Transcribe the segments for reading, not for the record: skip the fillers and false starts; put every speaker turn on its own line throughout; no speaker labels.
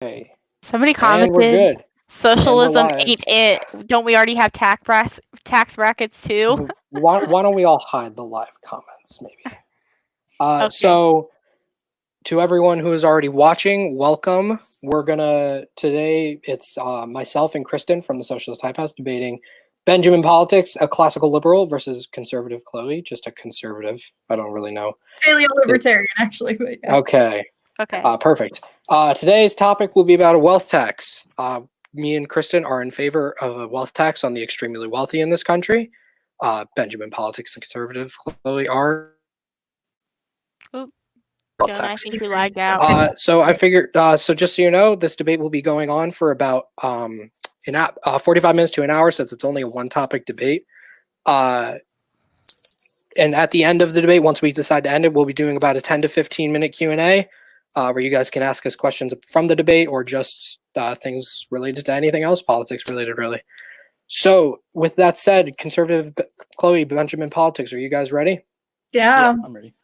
Okay,
Somebody
and we're
commented,
good.
socialism
live.
ain't it. Don't we already have tax brackets too?
Why don't we all hide the live comments, maybe?
Okay.
So, to everyone who is already watching, welcome. Today, it's myself and Kristen from the Socialist Type House debating Benjaminpolitics, a classical liberal, versus ConservativeChloe, just a conservative. I don't really know.
Paleo libertarian, actually. But yeah.
Okay. Perfect. Today's topic will be about a wealth tax. Me and Kristen are in favor of a wealth tax on the extremely wealthy in this country. Benjaminpolitics and ConservativeChloe are
Oop,
wealth
Jonah, I
tax.
think we lagged out.
So I figured. So just so you know, this debate will be going on for about 45 minutes to an hour, since it's only a one-topic debate. And at the end of the debate, once we decide to end it, we'll be doing about a 10 to 15-minute Q&A. Where you guys can ask us questions from the debate or just things related to anything else, politics related, really. So, with that said, ConservativeChloe, Benjaminpolitics, are you guys ready?
Yeah,
I'm ready.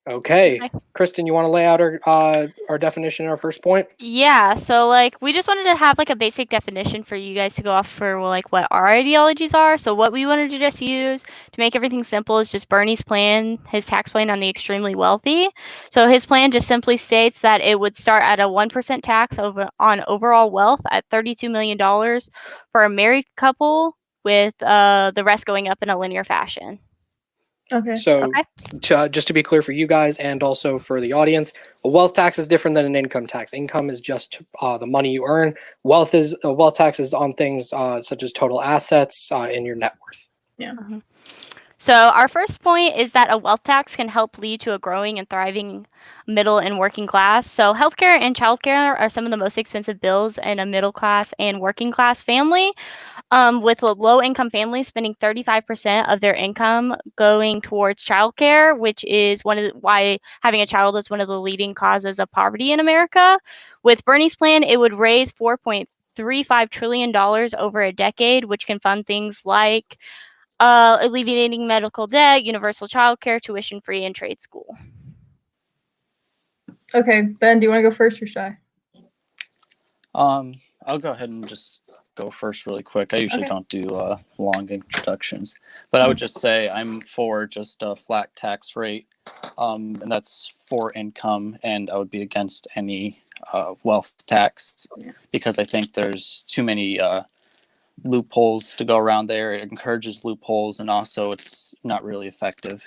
Okay. Kristen, you want to lay out our definition, our first point?
Yeah, so we just wanted to have a basic definition for you guys to go off for what our ideologies are. So what we wanted to just use to make everything simple is just Bernie's plan, his tax plan on the extremely wealthy. So his plan just simply states that it would start at a 1% tax on overall wealth at $32 million for a married couple, with the rest going up in a linear fashion.
Okay.
So, just to be clear for you guys and also for the audience, a wealth tax is different than an income tax. Income is just the money you earn. Wealth tax is on things such as total assets and your net worth.
Yeah.
Mm-hmm. So our first point is that a wealth tax can help lead to a growing and thriving middle and working class. So healthcare and childcare are some of the most expensive bills in a middle class and working class family. With a low-income family spending 35% of their income going towards childcare, which is why having a child is one of the leading causes of poverty in America. With Bernie's plan, it would raise $4.35 trillion over a decade, which can fund things like alleviating medical debt, universal childcare, tuition-free, and trade school.
Okay, Ben, do you want to go first or should I?
I'll go ahead and just go first really quick. I usually don't do long introductions, but I would just say I'm for just a flat tax rate, and that's for income, and I would be against any wealth tax because I think there's too many loopholes to go around there. It encourages loopholes, and also it's not really effective.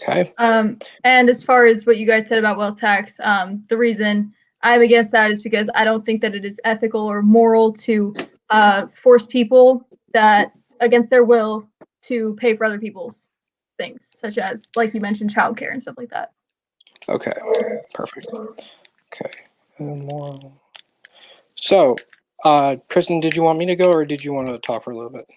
Okay.
And as far as what you guys said about wealth tax, the reason I'm against that is because I don't think that it is ethical or moral to force people that against their will to pay for other people's things, such as, like you mentioned, childcare and stuff like that.
Okay. Perfect. Okay. Moral. So, Kristen, did you want me to go or did you want to talk for a little bit?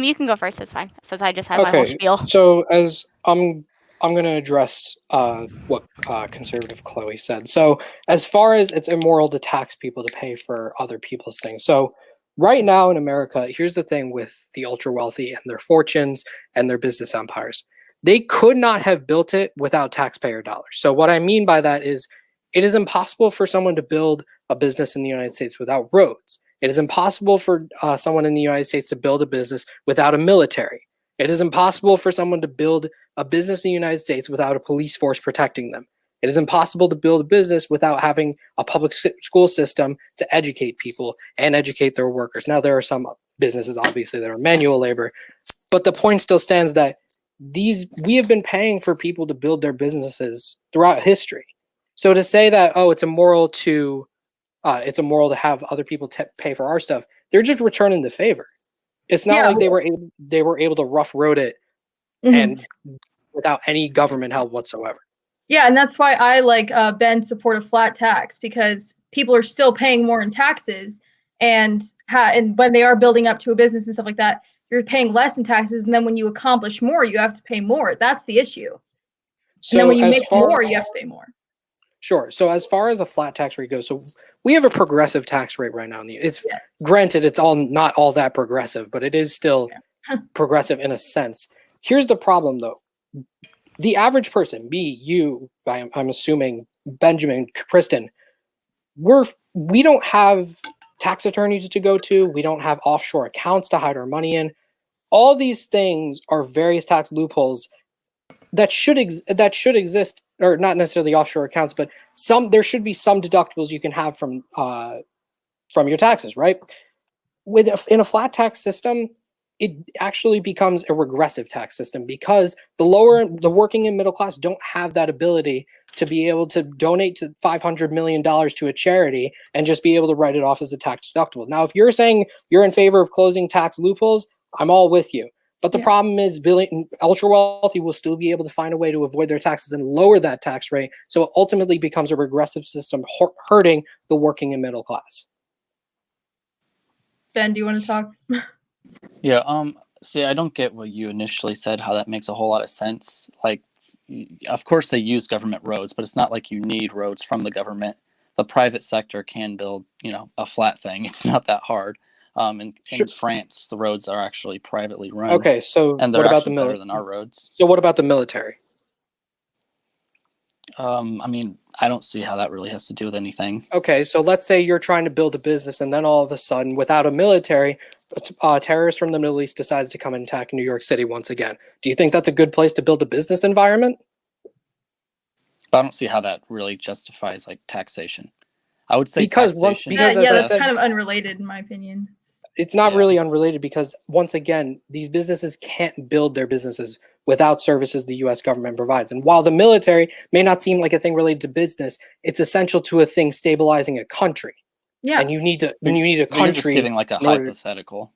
You can go first. It's fine, since I just had my whole spiel.
So as I'm going to address what ConservativeChloe said. So as far as it's immoral to tax people to pay for other people's things. So right now in America, here's the thing with the ultra wealthy and their fortunes and their business empires. They could not have built it without taxpayer dollars. So what I mean by that is it is impossible for someone to build a business in the United States without roads. It is impossible for someone in the United States to build a business without a military. It is impossible for someone to build a business in the United States without a police force protecting them. It is impossible to build a business without having a public school system to educate people and educate their workers. Now, there are some businesses, obviously, that are manual labor, but the point still stands that we have been paying for people to build their businesses throughout history. So to say that, oh, it's immoral to have other people pay for our stuff, they're just returning the favor. It's not like they were able to rough road it and without any government help whatsoever.
Yeah, and that's why I Ben support a flat tax, because people are still paying more in taxes, and when they are building up to a business and stuff like that, you're paying less in taxes, and then when you accomplish more, you have to pay more. That's the issue. So and then when you make more, you have to pay more.
Sure. So as far as a flat tax rate goes, so we have a progressive tax rate right now. Granted, it's not all that progressive, but it is still progressive in a sense. Here's the problem, though. The average person, me, you, I'm assuming, Benjamin, Kristen, we don't have tax attorneys to go to. We don't have offshore accounts to hide our money in. All these things are various tax loopholes that should exist, or not necessarily offshore accounts, but there should be some deductibles you can have from your taxes, right? In a flat tax system, it actually becomes a regressive tax system because the working and middle class don't have that ability to be able to donate to $500 million to a charity and just be able to write it off as a tax deductible. Now, if you're saying you're in favor of closing tax loopholes, I'm all with you. But the problem is ultra wealthy will still be able to find a way to avoid their taxes and lower that tax rate. So it ultimately becomes a regressive system hurting the working and middle class.
Ben, do you want to talk?
Yeah, see, I don't get what you initially said, how that makes a whole lot of sense. Like, of course they use government roads, but it's not like you need roads from the government. The private sector can build, a flat thing. It's not that hard. In France, the roads are actually privately run.
Okay, so
and they're
what about
actually better than our roads.
So what about the military?
I don't see how that really has to do with anything.
Okay, so let's say you're trying to build a business, and then all of a sudden, without a military, terrorists from the Middle East decides to come and attack New York City once again. Do you think that's a good place to build a business environment?
But I don't see how that really justifies taxation. I would say
because
that's kind of unrelated in my opinion.
It's not really unrelated because once again, these businesses can't build their businesses without services the U.S. government provides. And while the military may not seem like a thing related to business, it's essential to a thing stabilizing a country. Yeah. And you need a country.
You're just giving a hypothetical.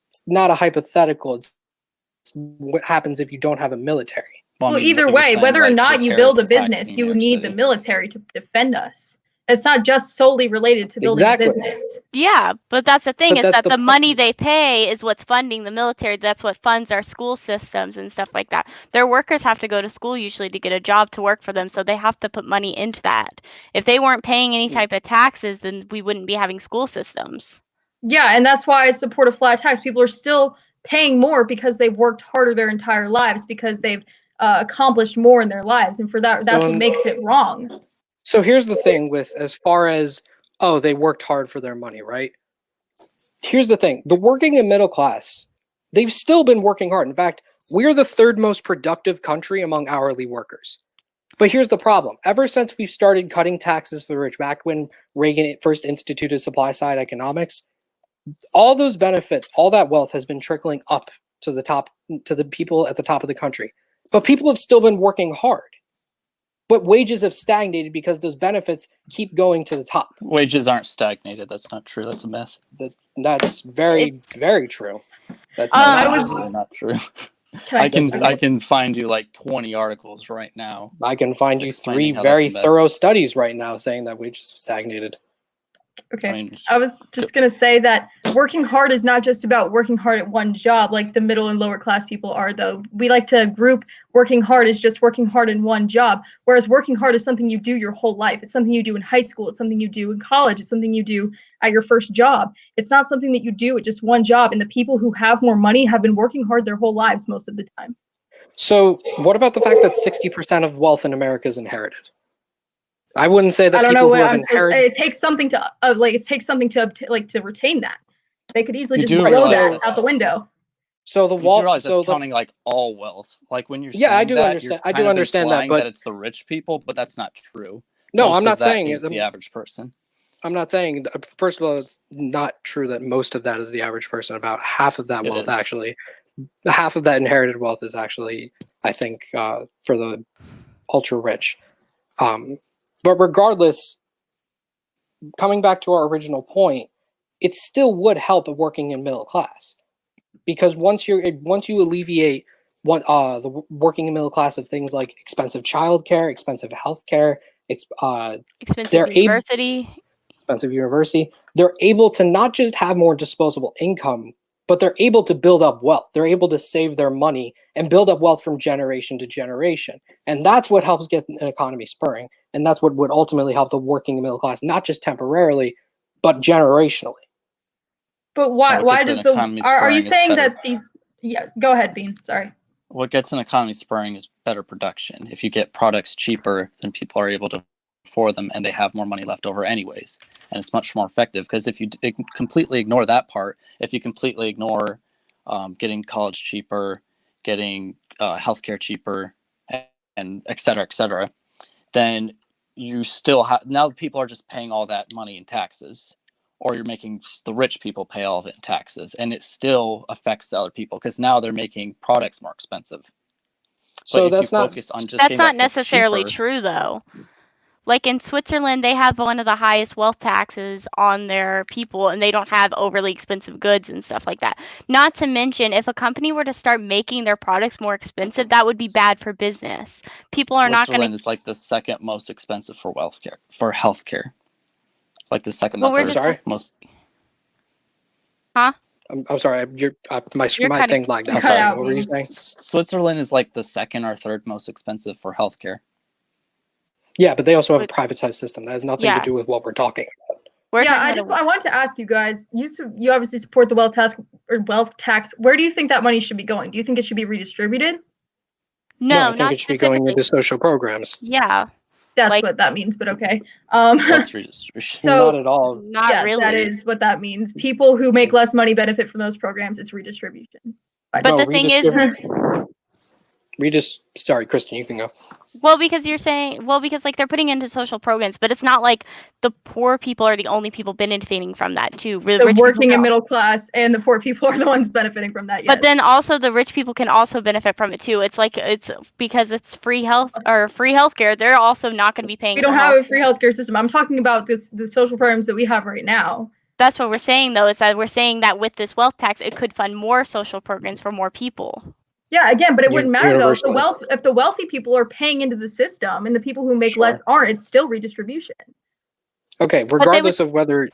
It's not a hypothetical. It's what happens if you don't have a military.
Well, either way, whether or not you build a business, you need the military to defend us. It's not just solely related to building a business.
Yeah, but that's the thing, is that the money they pay is what's funding the military. That's what funds our school systems and stuff like that. Their workers have to go to school usually to get a job to work for them, so they have to put money into that. If they weren't paying any type of taxes, then we wouldn't be having school systems.
Yeah, and that's why I support a flat tax. People are still paying more because they've worked harder their entire lives, because they've accomplished more in their lives, and for that's what makes it wrong.
So here's the thing with as far as, they worked hard for their money, right? Here's the thing. The working and middle class, they've still been working hard. In fact, we're the third most productive country among hourly workers. But here's the problem. Ever since we've started cutting taxes for the rich, back when Reagan first instituted supply-side economics, all those benefits, all that wealth has been trickling up to the top, to the people at the top of the country. But people have still been working hard. But wages have stagnated because those benefits keep going to the top.
Wages aren't stagnated. That's not true. That's a myth.
That's very, very true. That's
absolutely not true. I can find you 20 articles right now.
I can find you 3 very thorough studies right now saying that wages have stagnated.
Okay. I was just going to say that working hard is not just about working hard at one job like the middle and lower class people are, though. We like to group working hard as just working hard in one job, whereas working hard is something you do your whole life. It's something you do in high school. It's something you do in college. It's something you do at your first job. It's not something that you do at just one job, and the people who have more money have been working hard their whole lives most of the time.
So what about the fact that 60% of wealth in America is inherited? I wouldn't say that people who have inherited.
It takes something to to retain that. They could easily just blow that out the window.
So the wall.
That's counting all wealth. When you're
I do understand. I do understand that, but
it's the rich people, but that's not true.
No, I'm not saying
it's the average person.
I'm not saying. First of all, it's not true that most of that is the average person. About half of that wealth, actually, half of that inherited wealth is actually, I think, for the ultra rich. But regardless, coming back to our original point, it still would help a working and middle class, because once you alleviate the working and middle class of things like expensive childcare, expensive healthcare,
expensive
university, they're able to not just have more disposable income, but they're able to build up wealth. They're able to save their money and build up wealth from generation to generation. And that's what helps get an economy spurring. And that's what would ultimately help the working middle class, not just temporarily, but generationally.
But why does are you saying that the, yes, go ahead, Bean, sorry.
What gets an economy spurring is better production. If you get products cheaper, then people are able to for them, and they have more money left over anyways. And it's much more effective, because if you completely ignore that part, if you completely ignore getting college cheaper, getting healthcare cheaper, and et cetera, then you still have, now people are just paying all that money in taxes, or you're making the rich people pay all of it in taxes, and it still affects the other people because now they're making products more expensive.
So
but
that's not
focus on just
That's
getting
not
that stuff
necessarily
cheaper,
true, though. Like in Switzerland, they have one of the highest wealth taxes on their people, and they don't have overly expensive goods and stuff like that. Not to mention, if a company were to start making their products more expensive, that would be bad for business. People are not going
Switzerland
to.
is like the second most expensive for healthcare, like the second
Well,
or
we're
third
just.
sorry.
most.
Huh?
I'm sorry.
You're
My thing lagged out.
cut
Sorry.
out.
What were you saying?
Switzerland is like the second or third most expensive for healthcare.
Yeah, but they also have a
With-
privatized system. That has nothing
Yeah.
to do with what we're talking about.
We're
Yeah,
talking about
I wanted to ask you guys. You obviously support the wealth tax. Where do you think that money should be going? Do you think it should be redistributed?
no,
I think
not
it should be going
specifically.
into social programs.
Yeah,
That's
Like-
what that means, but okay.
What's redistribution?
So-
Not at all.
not
yeah,
really.
that is what that means. People who make less money benefit from those programs. It's redistribution.
But
No,
the thing is,
sorry, Kristen, you can go.
because like they're putting into social programs, but it's not like the poor people are the only people benefiting from that too.
The
rich people
working
can
and middle class and the poor people are the ones benefiting from that. Yes.
But then also the rich people can also benefit from it too. It's because it's free healthcare. They're also not going to be paying.
we don't
for
have a
healthcare.
free healthcare system. I'm talking about the social programs that we have right now.
That's what we're saying though. Is that we're saying that with this wealth tax, it could fund more social programs for more people.
Yeah, again, but it wouldn't matter though.
Universally.
If the wealthy people are paying into the system and the people who make less
Sure.
aren't, it's still redistribution.
Okay, regardless of whether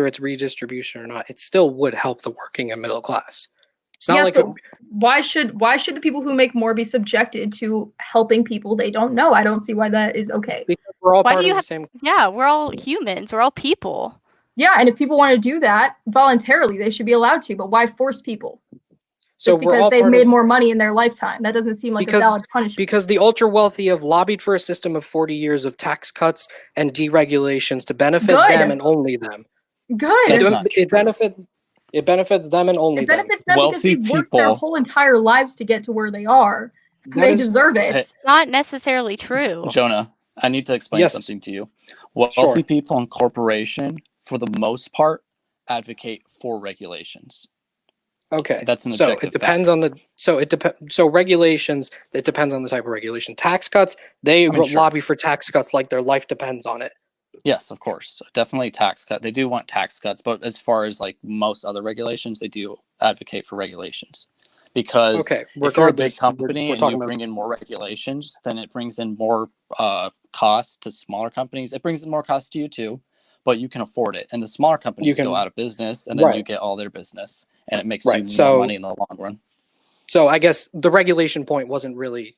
it's redistribution or not, it still would help the working and middle class. It's not
Yes,
like
but why should the people who make more be subjected to helping people they don't know? I don't see why that is okay.
because we're all
Why
part
do you
of the
have-
same.
Yeah, we're all humans. We're all people.
Yeah, and if people want to do that voluntarily, they should be allowed to. But why force people?
So
Just
we're
because
all
they've
part
made
of,
more money in their lifetime. That doesn't seem like a valid punishment.
because the ultra wealthy have lobbied for a system of 40 years of tax cuts and deregulations to benefit
Good.
them and only them.
Good.
That's
It,
not
it
true.
benefits them and only
It
them.
benefits them because
Wealthy
they've worked their
people-
whole entire lives to get to where they are.
That
They
is-
deserve it.
Hey,
Not necessarily true.
Jonah, I need to explain
Yes.
something to you. Wealthy
Sure.
people and corporation, for the most part, advocate for regulations.
Okay,
That's an
so
objective
it depends
fact.
on the so regulations. It depends on the type of regulation. Tax cuts, they
mean, sure.
lobby for tax cuts like their life depends on it.
Yes, of course. Definitely tax cut. They do want tax cuts, but as far as like most other regulations, they do advocate for regulations. Because
Okay,
if you're a big
regardless,
company
we're
and
talking
you
about
bring in more regulations, then it brings in more cost to smaller companies. It brings in more cost to you too, but you can afford it. And the smaller companies
can-
go out of business, and then you
Right.
get all their business, and it makes
Right,
you
so-
more money in the long run.
So I guess the regulation point wasn't really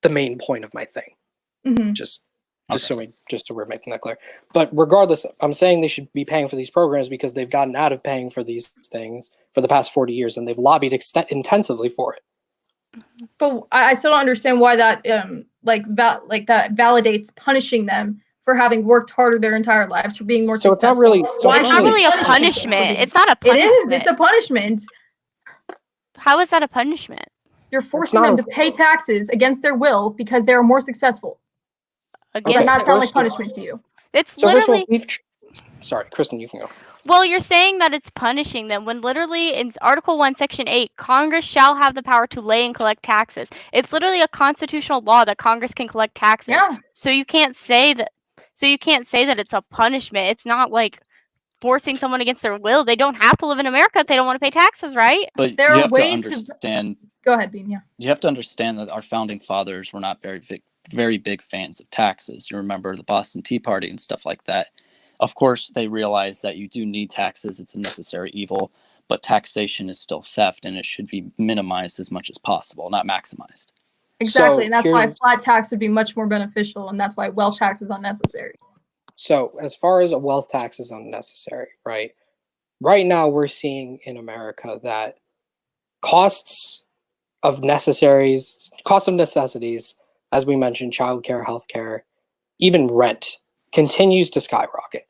the main point of my thing.
Mhm.
Just
Okay.
so we're making that clear. But regardless, I'm saying they should be paying for these programs because they've gotten out of paying for these things for the past 40 years, and they've lobbied intensively for it.
But I still don't understand why that that validates punishing them for having worked harder their entire lives, for being more
So it's
successful.
not really. So
Why
it's
It's not
should we
really a
punish people for
punishment.
being-
It's not a
It
punishment.
is. It's a punishment.
How is that a punishment?
You're forcing
not
them
a-
to pay taxes against their will because they are more successful.
Again,
Does
Okay,
that sound like
first of all-
punishment to you?
it's
So first of all,
literally.
sorry, Kristen, you can go.
Well, you're saying that it's punishing them when literally in Article 1, Section 8, Congress shall have the power to lay and collect taxes. It's literally a constitutional law that Congress can collect taxes.
Yeah.
So you can't say that. So you can't say that it's a punishment. It's not like forcing someone against their will. They don't have to live in America if they don't want to pay taxes, right?
But
There
you
are
have to
ways to-
understand.
Go ahead, Bean. Yeah.
You have to understand that our founding fathers were not very big fans of taxes. You remember the Boston Tea Party and stuff like that. Of course, they realize that you do need taxes. It's a necessary evil, but taxation is still theft, and it should be minimized as much as possible, not maximized.
Exactly.
So
And that's why
here's-
flat tax would be much more beneficial, and that's why wealth tax is unnecessary.
So as far as a wealth tax is unnecessary, right? Right now, we're seeing in America that costs of necessities, as we mentioned, childcare, healthcare, even rent, continues to skyrocket.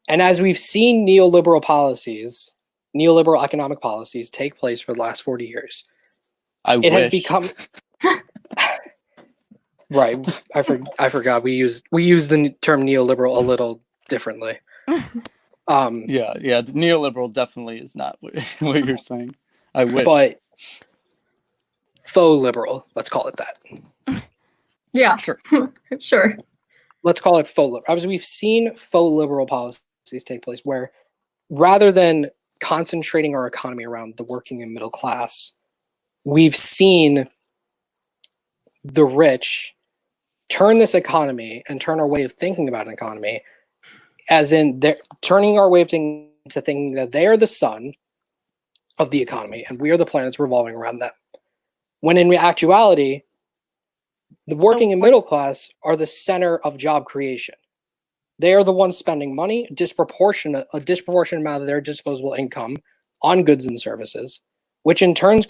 And as we've seen neoliberal economic policies take place for the last 40 years, it has become right. I forgot we use the term neoliberal a little differently.
Yeah, neoliberal definitely is not what you're saying. I wish.
But faux liberal, let's call it that.
Yeah.
Sure.
Sure.
Let's call it faux liberal. As we've seen faux liberal policies take place where rather than concentrating our economy around the working and middle class, we've seen the rich turn this economy and turn our way of thinking about an economy as in they're turning our way of thinking to thinking that they are the sun of the economy and we are the planets revolving around them. When in actuality, the working and middle class are the center of job creation. They are the ones spending money, a disproportionate amount of their disposable income on goods and services, which in turn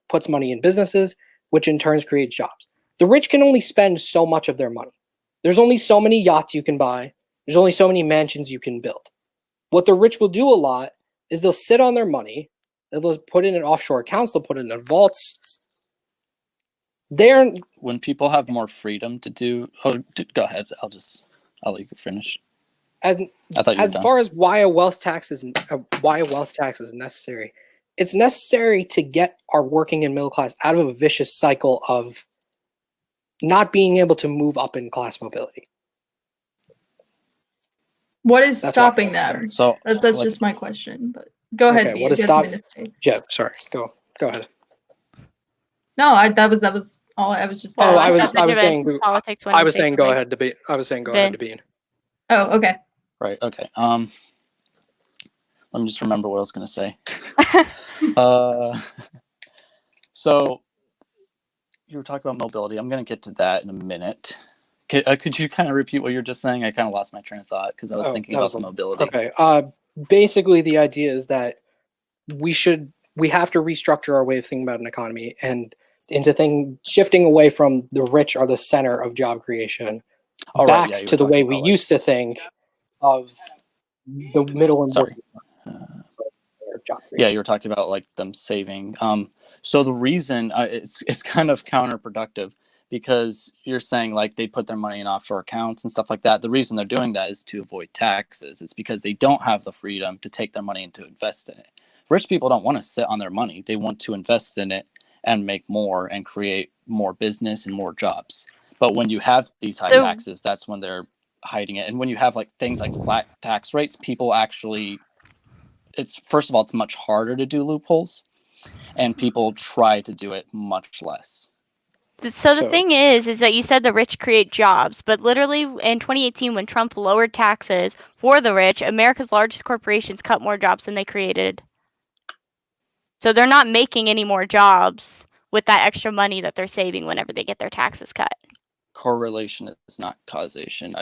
puts money in businesses, which in turn creates jobs. The rich can only spend so much of their money. There's only so many yachts you can buy. There's only so many mansions you can build. What the rich will do a lot is they'll sit on their money, they'll put it in offshore accounts, they'll put it in vaults.
When people have more freedom to do, go ahead. I'll let you finish.
And as far as why a wealth tax is necessary, it's necessary to get our working and middle class out of a vicious cycle of not being able to move up in class mobility.
What is stopping them?
So
that's just my question. But go ahead.
Okay, what is stopping? Yeah, sorry. Go ahead.
No, that was all. I was just.
I was saying.
Politics.
I was saying go ahead, Devine. I was saying go ahead, Devine.
Oh, okay.
Right. Okay. Let me just remember what I was going to say. So you were talking about mobility. I'm going to get to that in a minute. Could you kind of repeat what you were just saying? I kind of lost my train of thought because I was thinking about the mobility.
Okay. Basically, the idea is that we have to restructure our way of thinking about an economy and shifting away from the rich are the center of job creation back to the way we used to think of the middle and
sorry.
Job creation.
Yeah, you were talking about like them saving. So the reason it's kind of counterproductive because you're saying like they put their money in offshore accounts and stuff like that. The reason they're doing that is to avoid taxes. It's because they don't have the freedom to take their money and to invest in it. Rich people don't want to sit on their money. They want to invest in it and make more and create more business and more jobs. But when you have these high taxes, that's when they're hiding it. And when you have like things like flat tax rates, people actually, first of all, it's much harder to do loopholes and people try to do it much less.
So the thing is that you said the rich create jobs, but literally in 2018 when Trump lowered taxes for the rich, America's largest corporations cut more jobs than they created. So they're not making any more jobs with that extra money that they're saving whenever they get their taxes cut.
Correlation is not causation.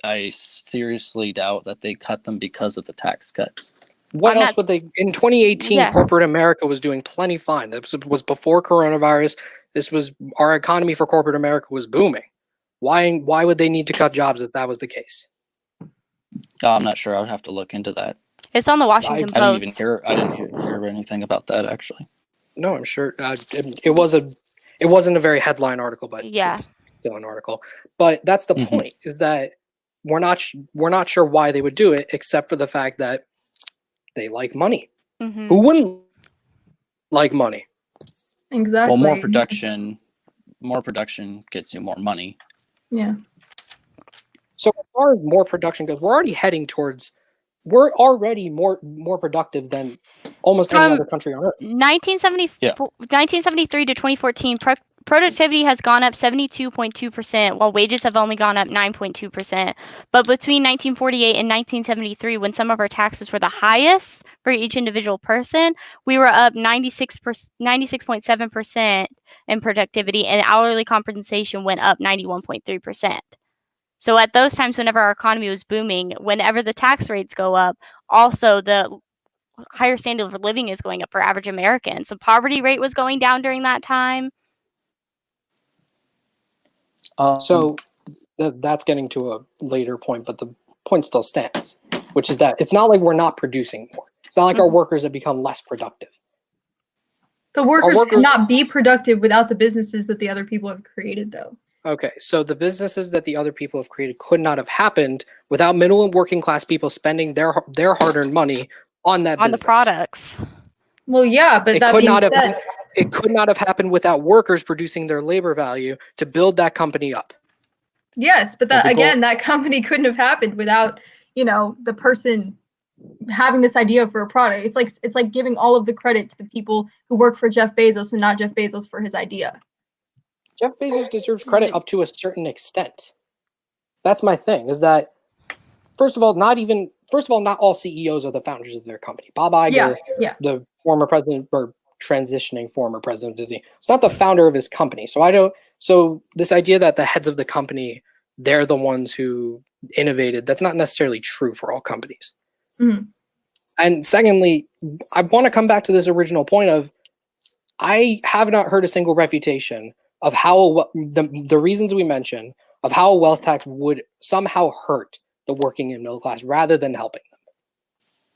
I seriously doubt that they cut them because of the tax cuts.
What else would they? In 2018, corporate America was doing plenty fine. This was before coronavirus. This was our economy for corporate America was booming. Why would they need to cut jobs if that was the case?
I'm not sure. I would have to look into that.
It's on the Washington Post.
I didn't hear anything about that actually.
No, I'm sure it wasn't a very headline article, but it's still an article. But that's the point: is that we're not sure why they would do it, except for the fact that they like money.
Mm-hmm.
Who wouldn't like money?
Exactly.
Well, more production gets you more money.
Yeah.
So as far as more production goes, we're already more productive than almost any other country on earth.
1973 to 2014, productivity has gone up 72.2%, while wages have only gone up 9.2%. But between 1948 and 1973, when some of our taxes were the highest for each individual person, we were up 96.7% in productivity, and hourly compensation went up 91.3%. So at those times, whenever our economy was booming, whenever the tax rates go up, also the higher standard of living is going up for average Americans. The poverty rate was going down during that time.
So that's getting to a later point, but the point still stands, which is that it's not like we're not producing more. It's not like our workers have become less productive.
The workers cannot be productive without the businesses that the other people have created, though.
Okay, so the businesses that the other people have created could not have happened without middle and working class people spending their hard-earned money on that business.
The products.
Well, yeah, but that being said,
it could not have happened without workers producing their labor value to build that company up.
Yes, but that company couldn't have happened without, the person having this idea for a product. It's like giving all of the credit to the people who work for Jeff Bezos and not Jeff Bezos for his idea.
Jeff Bezos deserves credit up to a certain extent. That's my thing, is that, first of all, not all CEOs are the founders of their company. Bob Iger, the former president or transitioning former president of Disney, it's not the founder of his company. So this idea that the heads of the company, they're the ones who innovated, that's not necessarily true for all companies.
Mm-hmm.
And secondly, I want to come back to this original point of, I have not heard a single refutation of how the reasons we mentioned of how a wealth tax would somehow hurt the working and middle class rather than helping them.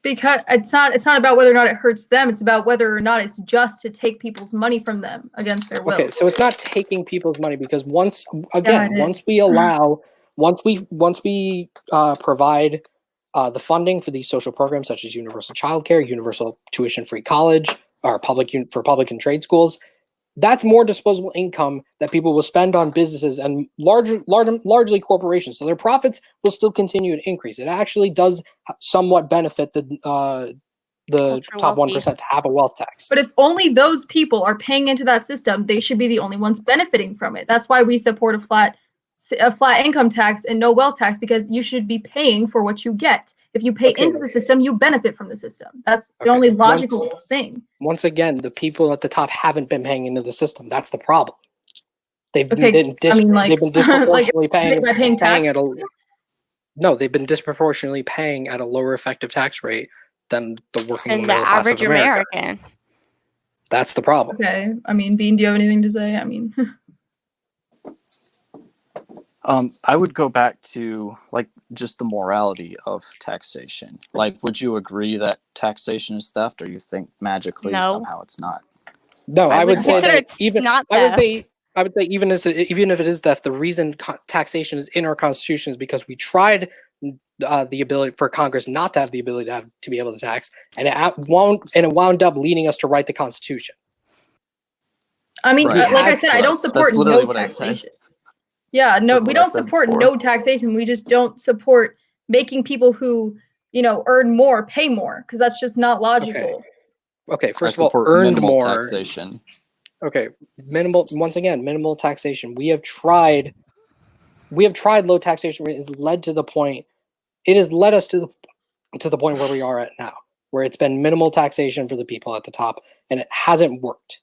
Because it's not about whether or not it hurts them. It's about whether or not it's just to take people's money from them against their will.
Okay, so it's not taking people's money, because once we provide the funding for these social programs such as universal childcare, universal tuition-free college, or public and trade schools, that's more disposable income that people will spend on businesses and largely corporations. So their profits will still continue to increase. It actually does somewhat benefit the top 1% to have a wealth tax.
But if only those people are paying into that system, they should be the only ones benefiting from it. That's why we support a flat income tax and no wealth tax, because you should be paying for what you get. If you pay into the system, you benefit from the system. That's the only logical thing.
Once again, the people at the top haven't been paying into the system. That's the problem. They've been disproportionately they've been disproportionately paying at a lower effective tax rate than the working middle class of America.
American.
That's the problem.
Okay. Bean, do you have anything to say?
I would go back to just the morality of taxation. Would you agree that taxation is theft, or you think magically somehow it's not?
No, I would say that even
not theft.
I would say even if it is theft, the reason taxation is in our Constitution is because we tried the ability for Congress not to have the ability to be able to tax, and it wound up leading us to write the Constitution.
Like I said, I don't support no taxation. Yeah, no, we don't support no taxation. We just don't support making people who, earn more pay more, because that's just not logical.
Okay. First of all, earned more
taxation.
Okay, minimal taxation. We have tried low taxation. It has led us to the point where we are at now, where it's been minimal taxation for the people at the top, and it hasn't worked.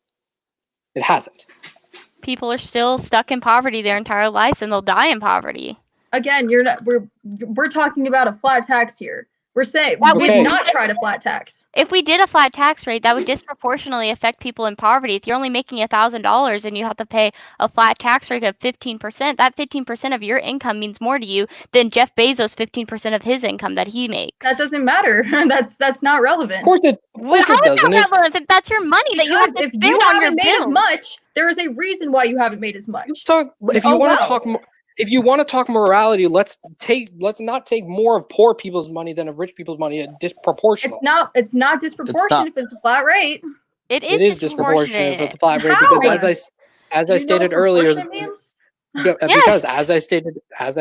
It hasn't.
People are still stuck in poverty their entire lives, and they'll die in poverty.
Again, we're talking about a flat tax here. We're saying we would not try to flat tax.
If we did a flat tax rate, that would disproportionately affect people in poverty. If you're only making $1,000 and you have to pay a flat tax rate of 15%, that 15% of your income means more to you than Jeff Bezos' 15% of his income that he makes.
That doesn't matter. That's not relevant.
Of course it doesn't.
Relevant? That's your money that you have to spend on your bills. If you haven't made
as much, there is a reason why you haven't made as much.
If you want to talk morality, let's not take more of poor people's money than of rich people's money. It's disproportionate.
It's not disproportionate if it's a flat rate.
It is disproportionate
if it's a flat rate, because as I stated earlier, because as I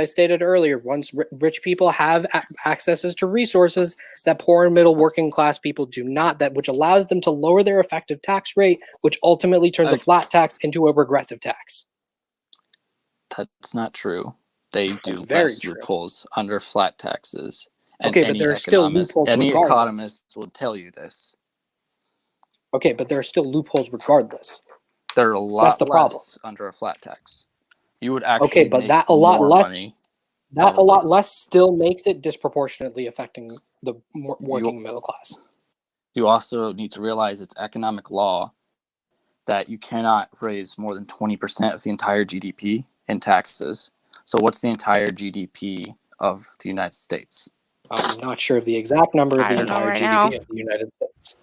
stated earlier, once rich people have accesses to resources that poor and middle working class people do not, which allows them to lower their effective tax rate, which ultimately turns a flat tax into a regressive tax.
That's not true. They do less loopholes under flat taxes. And
but there are still loopholes.
Any economist will tell you this.
Okay, but there are still loopholes regardless.
There are a lot less under a flat tax. You would actually
that a lot less still makes it disproportionately affecting the working middle class.
You also need to realize it's economic law that you cannot raise more than 20% of the entire GDP in taxes. So what's the entire GDP of the United States?
I'm not sure of the exact number of
I
the
don't know
entire
right
GDP
now.
of the United States.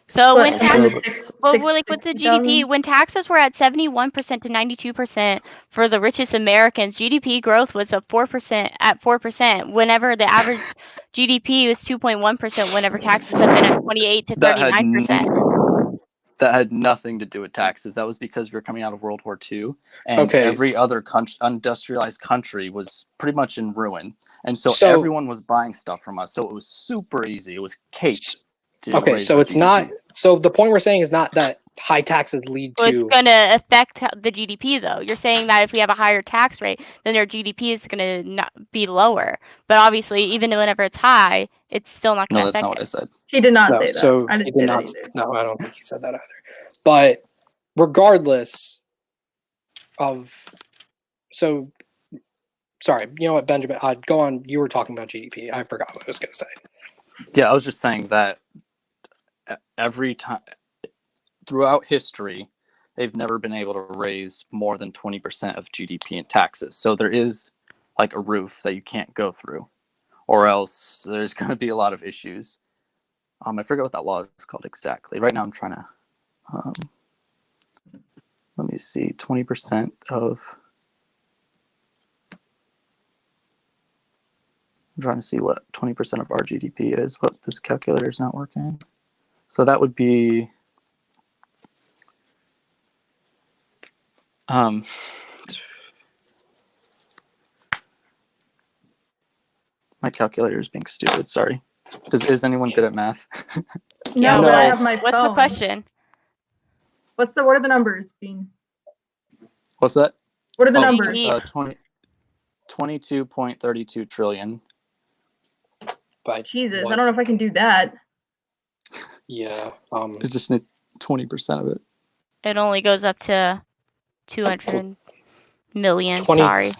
So
What,
when
something
tax,
to
but like with the GDP, when taxes were at 71% to 92% for the richest Americans, GDP growth was at 4%. Whenever the average GDP was 2.1%, whenever taxes have been at 28 to
That had
39%.
that had nothing to do with taxes. That was because we were coming out of World War II, and
Okay.
every other industrialized country was pretty much in ruin, and so
So-
everyone was buying stuff from us. So it was super easy. It was cake. To
Okay,
raise
so
our
it's
GDP.
not. So the point we're saying is not that high taxes lead
So it's
to.
going to affect the GDP, though. You're saying that if we have a higher tax rate, then their GDP is going to not be lower. But obviously, even whenever it's high, it's still not going
No,
to
that's
affect
not what I
it.
said.
He did not
No,
say that.
so
I
he
didn't
did
say
not.
that either.
No, I don't think he said that either. But regardless of, so sorry, you know what, Benjamin? Go on. You were talking about GDP. I forgot what I was going to say.
Yeah, I was just saying that every time throughout history, they've never been able to raise more than 20% of GDP in taxes. So there is like a roof that you can't go through, or else there's going to be a lot of issues. I forget what that law is called exactly. Right now I'm trying to, let me see, 20% of, I'm trying to see what 20% of our GDP is, but this calculator is not working. So that would be, my calculator is being stupid, sorry. Is anyone good at math?
No,
Yeah,
but I
No.
have my
What's
phone.
the question?
What are the numbers, Bean?
What's that?
What are the
Oh,
numbers?
GDP.
22.32 trillion.
But
Jesus,
what-
I don't know if I can do that.
Yeah.
I just need 20% of it.
It only goes up to 200 million.
20
Sorry.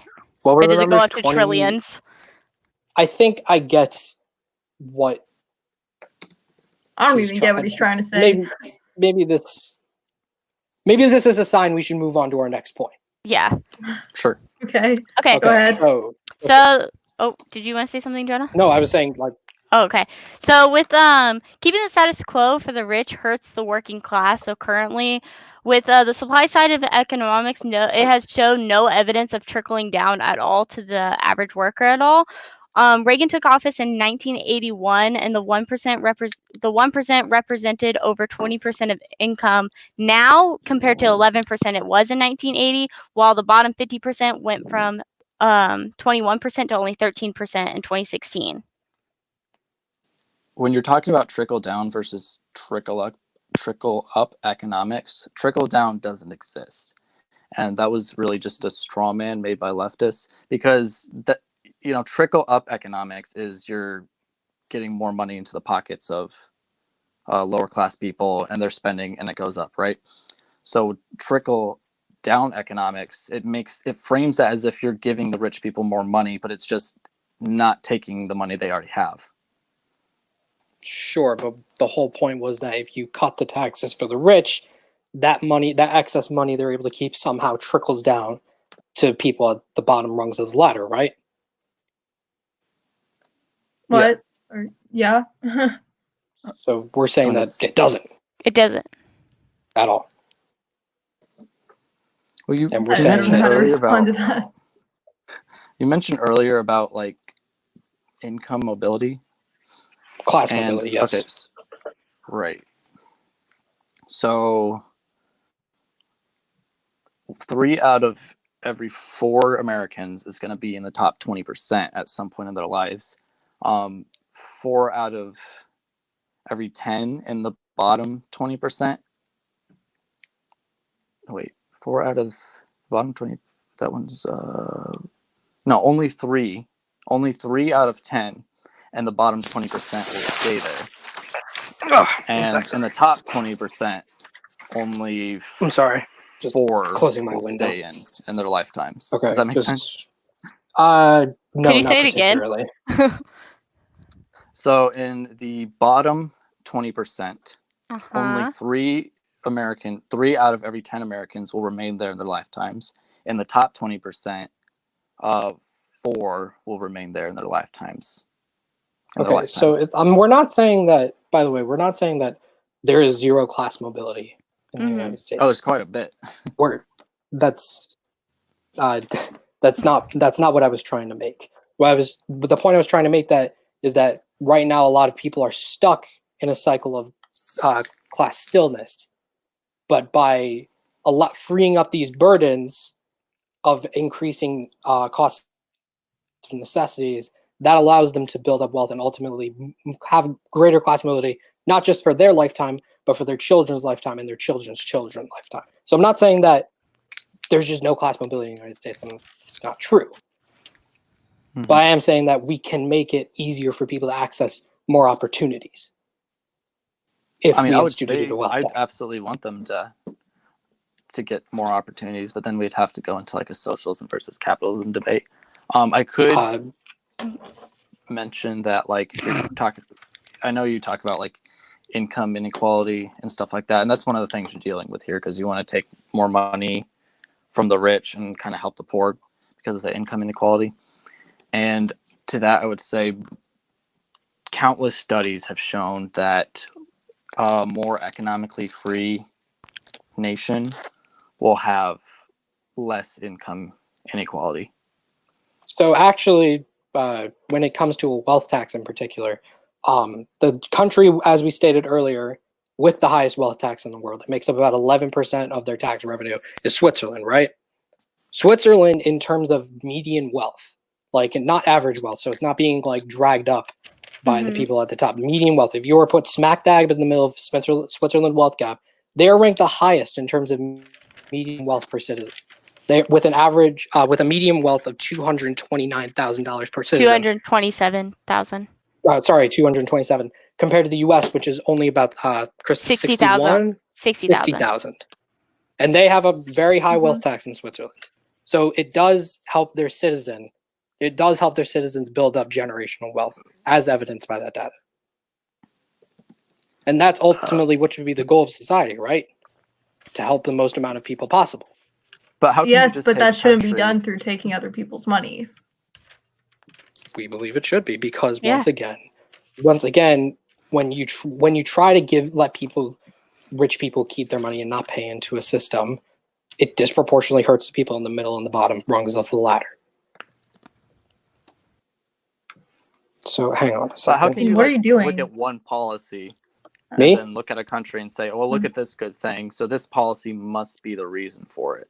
What were
It
the
doesn't go
numbers?
up to trillions.
I think I get what.
I don't
he's
even get what he's trying to say.
Maybe this is a sign we should move on to our next point.
Yeah.
Sure.
Okay.
Okay.
Go ahead.
So, oh, did you want to say something, Jonah?
No, I was saying like.
Oh, okay. So with keeping the status quo for the rich hurts the working class. So currently, with the supply side of economics, it has shown no evidence of trickling down at all to the average worker at all. Reagan took office in 1981, and the 1% represented over 20% of income. Now, compared to 11% it was in 1980, while the bottom 50% went from 21% to only 13% in 2016.
When you're talking about trickle down versus trickle up economics, trickle down doesn't exist. And that was really just a straw man made by leftists, because that, trickle up economics is you're getting more money into the pockets of lower class people, and they're spending, and it goes up, right? So trickle down economics, it frames that as if you're giving the rich people more money, but it's just not taking the money they already have.
Sure, but the whole point was that if you cut the taxes for the rich, that excess money they're able to keep somehow trickles down to people at the bottom rungs of the ladder, right?
What? Yeah.
So we're saying that it doesn't.
It doesn't.
At all.
Well, you
And we're
I
saying
don't know how to
that
respond to that.
you mentioned earlier about like income mobility.
Class mobility, yes.
Okay, right. So 3 out of every 4 Americans is going to be in the top 20% at some point in their lives. 4 out of every 10 in the bottom 20%. Wait, 4 out of the bottom 20. That one's no, only 3. Only 3 out of 10, and the bottom 20% will stay there. And in the top 20%, only
I'm sorry. Just
4
closing my
will
window.
stay in their lifetimes.
Okay.
Does that make sense?
No,
Can you
not
say it again?
particularly.
So in the bottom 20%, only 3 out of every 10 Americans will remain there in their lifetimes. in the top 20%, 4 will remain there in their lifetimes.
Okay, so we're not saying that. By the way, we're not saying that there is zero class mobility in the United States.
Oh, there's quite a bit.
That's not what I was trying to make. The point I was trying to make is that right now a lot of people are stuck in a cycle of class stillness, but by freeing up these burdens of increasing costs of necessities, that allows them to build up wealth and ultimately have greater class mobility, not just for their lifetime, but for their children's lifetime and their children's children's lifetime. So I'm not saying that there's just no class mobility in the United States, and it's not true. Mm-hmm. But I am saying that we can make it easier for people to access more opportunities.
I would say I'd absolutely want them to get more opportunities, but then we'd have to go into like a socialism versus capitalism debate. I could mention that, like, if you're talking, I know you talk about like income inequality and stuff like that, and that's one of the things you're dealing with here, because you want to take more money from the rich and kind of help the poor because of the income inequality. And to that, I would say countless studies have shown that a more economically free nation will have less income inequality.
So actually, when it comes to a wealth tax in particular, the country, as we stated earlier, with the highest wealth tax in the world, it makes up about 11% of their tax revenue, is Switzerland, right? Switzerland, in terms of median wealth, like, not average wealth, so it's not being like dragged up by the people at the top. Median wealth, if you were put smack dab in the middle of Switzerland wealth gap, they are ranked the highest in terms of median wealth per citizen. They with an average with a median wealth of $229,000 per citizen.
$227,000.
Sorry, 227 compared to the U.S., which is only about 60,000. And they have a very high wealth tax in Switzerland. So it does help their citizens build up generational wealth, as evidenced by that data. And that's ultimately what should be the goal of society, right? To help the most amount of people possible.
But how can
yes,
you just
but that shouldn't
country...
be done through taking other people's money.
We believe it should be, because once again, when you try to let rich people keep their money and not pay into a system, it disproportionately hurts the people in the middle and the bottom rungs of the ladder. So hang on a second.
But how can you,
what are you doing?
Look at one policy
Me?
and then look at a country and say, oh, well, look at this good thing, so this policy must be the reason for it?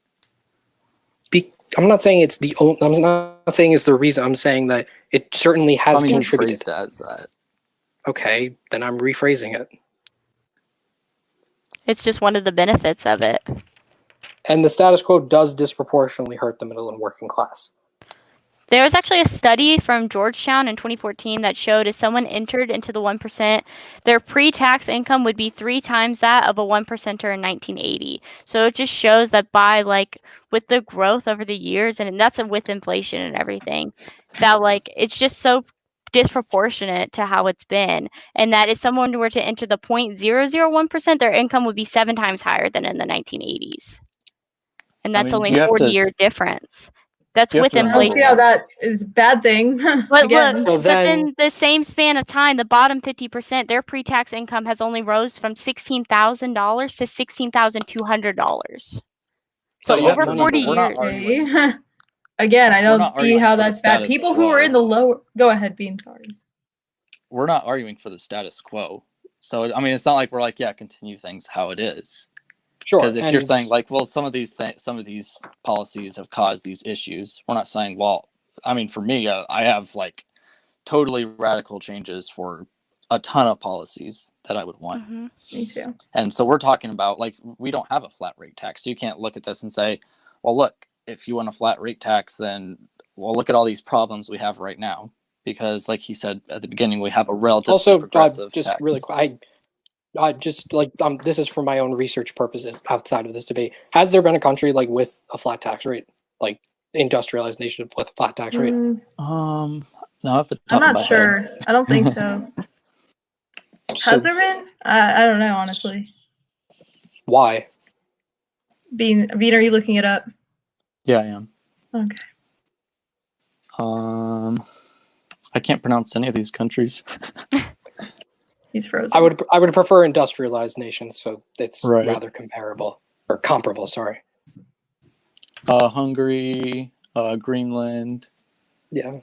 I'm not saying it's the only. I'm not saying it's the reason. I'm saying that it certainly has contributed.
Phrased as that.
Okay, then I'm rephrasing it.
It's just one of the benefits of it.
And the status quo does disproportionately hurt the middle and working class.
There was actually a study from Georgetown in 2014 that showed if someone entered into the 1%, their pre-tax income would be 3 times that of a 1%er in 1980. So it just shows that with the growth over the years, and that's with inflation and everything, that it's just so disproportionate to how it's been, and that if someone were to enter the 0.001%, their income would be 7 times higher than in the 1980s. And that's only a 40-year difference. That's with inflation.
I don't see how that is a bad thing.
But look, but in the same span of time, the bottom 50%, their pre-tax income has only rose from $16,000 to $16,200. So over 40 years.
Again, I don't see how that's bad. People who are in the lower... Go ahead, Bean, sorry.
We're not arguing for the status quo. So, it's not like we're like, yeah, continue things how it is.
Sure.
Because if you're saying some of these policies have caused these issues, we're not saying, for me, I have totally radical changes for a ton of policies that I would want.
Mm-hmm. Me too.
And so we're talking about we don't have a flat rate tax. So you can't look at this and say, well, look, if you want a flat rate tax, then look at all these problems we have right now. Because like he said at the beginning, we have a relatively progressive tax.
Really quick, this is for my own research purposes outside of this debate. Has there been a country with a flat tax rate, industrialized nation with a flat tax rate?
No,
I'm not sure. I don't think so. Has there been? I don't know, honestly.
Why?
Bean, are you looking it up?
Yeah, I am.
Okay.
I can't pronounce any of these countries.
He's frozen.
I would prefer industrialized nations, so it's
Right.
rather comparable or comparable. Sorry.
Hungary, Greenland.
Yeah.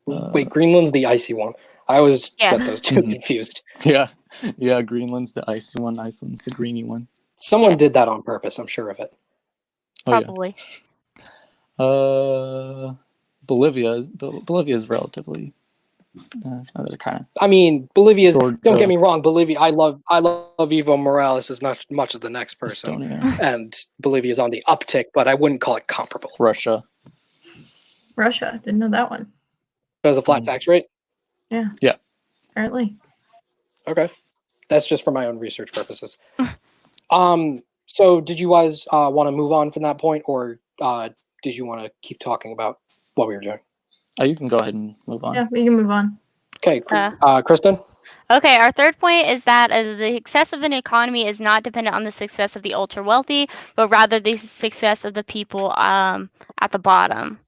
Wait, Greenland's the icy one. I always
Yeah.
get those two
Mhm.
confused.
Yeah, Greenland's the icy one, Iceland's the greeny one.
Someone
Yeah.
did that on purpose. I'm sure of it.
Probably.
Bolivia is relatively kind of.
I mean, Bolivia's.
Georgia.
Don't get me wrong. Bolivia. I love Evo Morales as much as the next person,
Estonia.
and Bolivia's on the uptick, but I wouldn't call it comparable.
Russia.
Didn't know that one.
There's a flat tax rate.
Yeah.
Apparently.
Okay, that's just for my own research purposes. So did you guys want to move on from that point, or did you want to keep talking about what we were doing?
You can go ahead and move on.
Yeah, we can move on.
Okay, Kristen.
Okay, our third point is that the success of an economy is not dependent on the success of the ultra wealthy, but rather the success of the people at the bottom.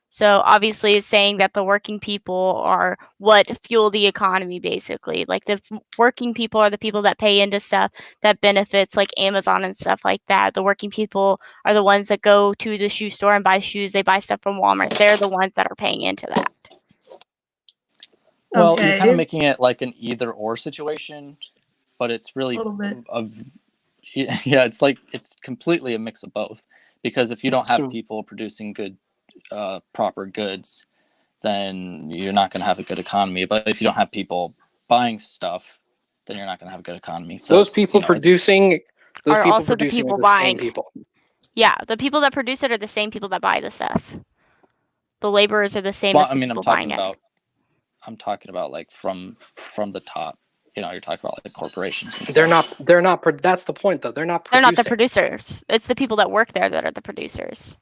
So obviously it's saying that the working people are what fuel the economy, basically. Like the working people are the people that pay into stuff that benefits, like Amazon and stuff like that. The working people are the ones that go to the shoe store and buy shoes. They buy stuff from Walmart. They're the ones that are paying into that.
Well,
Okay.
you're kind of making it like an either or situation, but it's really
A little bit.
yeah, it's completely a mix of both. Because if you don't have
So-
people producing good, proper goods, then you're not going to have a good economy. But if you don't have people buying stuff, then you're not going to have a good economy. So
those people producing, those
Are
people
also the
producing
people
are the same
buying.
people.
Yeah, the people that produce it are the same people that buy the stuff. The laborers are the same
Well,
as the
I mean, I'm
people
talking
buying
about. I'm talking about like from the top. You're talking about like corporations. And
They're
stuff.
not. That's the point, though. They're not
They're
producing.
not the producers. It's the people that work there that are the producers.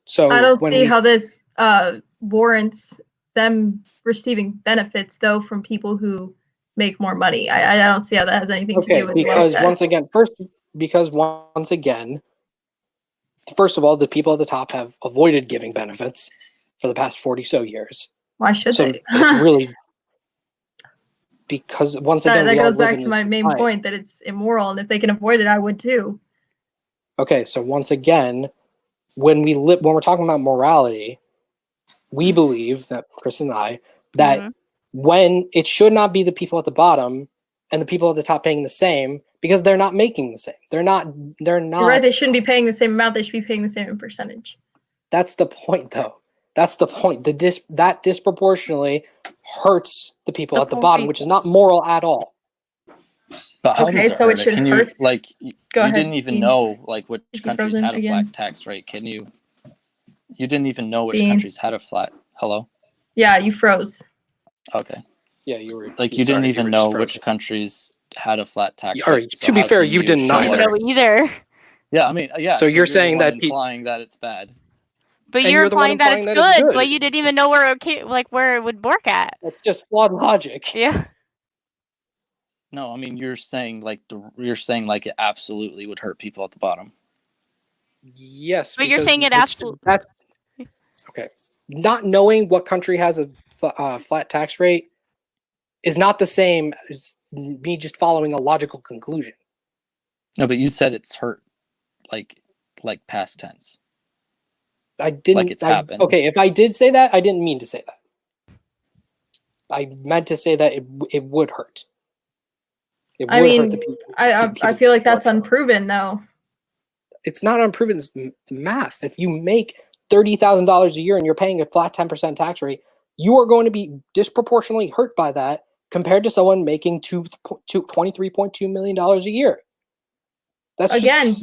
So
I don't
when
see
we,
how this warrants them receiving benefits though from people who make more money. I don't see how that has anything to
okay,
do with
because
wealth
once again, first of all, the people at the top have avoided giving benefits for the past 40 so years.
Why should
So
they?
it's really because once again
that
we all
goes
live
back
in
to
this
my main
society.
point that it's immoral, and if they can avoid it, I would too.
Okay, so once again, when we're talking about morality, we believe that Chris and I that when it should not be the people at the bottom and the people at the top paying the same because they're not making the same. They're not.
You're right. They shouldn't be paying the same amount. They should be paying the same in percentage.
That's the point, though. That's the point. That disproportionately hurts the people
The
at the
poor
bottom,
people.
which is not moral at all.
But how
Okay,
does it
so
hurt
it should
Can
hurt-
you like? You
ahead,
didn't even
Beans.
know like which
Is he
countries
frozen
had a
again?
flat tax rate. Can you? You didn't even know which
Bean.
countries had a flat. Hello.
Yeah, you froze.
Okay.
Yeah, you were
Like you didn't even know which countries had a flat tax
Or,
rate. So
to be
how
fair,
can
you didn't
show
I
either.
don't
us-
know either.
Yeah, I mean, yeah.
So you're
the
saying
one
that
implying that it's bad.
But
And
you're
you're the one
implying that it's
implying that it's
good,
good.
but you didn't even know where it would work at.
That's just flawed logic.
Yeah.
No, I mean you're saying like it absolutely would hurt people at the bottom.
Yes,
But you're
because
saying it absolutely.
That's okay. Not knowing what country has a flat tax rate is not the same as me just following a logical conclusion.
No, but you said it's hurt, like past tense.
I didn't.
Like it's happened.
Okay, if I did say that, I didn't mean to say that. I meant to say that it would hurt. It would
I mean,
hurt the people.
I feel like that's unproven though.
It's not unproven. It's math. If you make $30,000 a year and you're paying a flat 10% tax rate, you are going to be disproportionately hurt by that compared to someone making $23.2 million a year. That's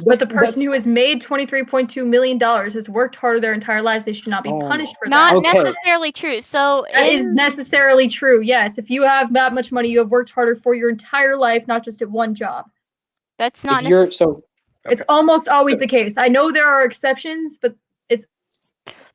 but the person who has made $23.2 million has worked harder their entire lives. They should not be punished for
Not
that.
Okay.
necessarily true. So
That is necessarily true. Yes, if you have that much money, you have worked harder for your entire life, not just at one job.
that's not
If you're
necessarily.
so
It's almost always the case. I know there are exceptions, but
The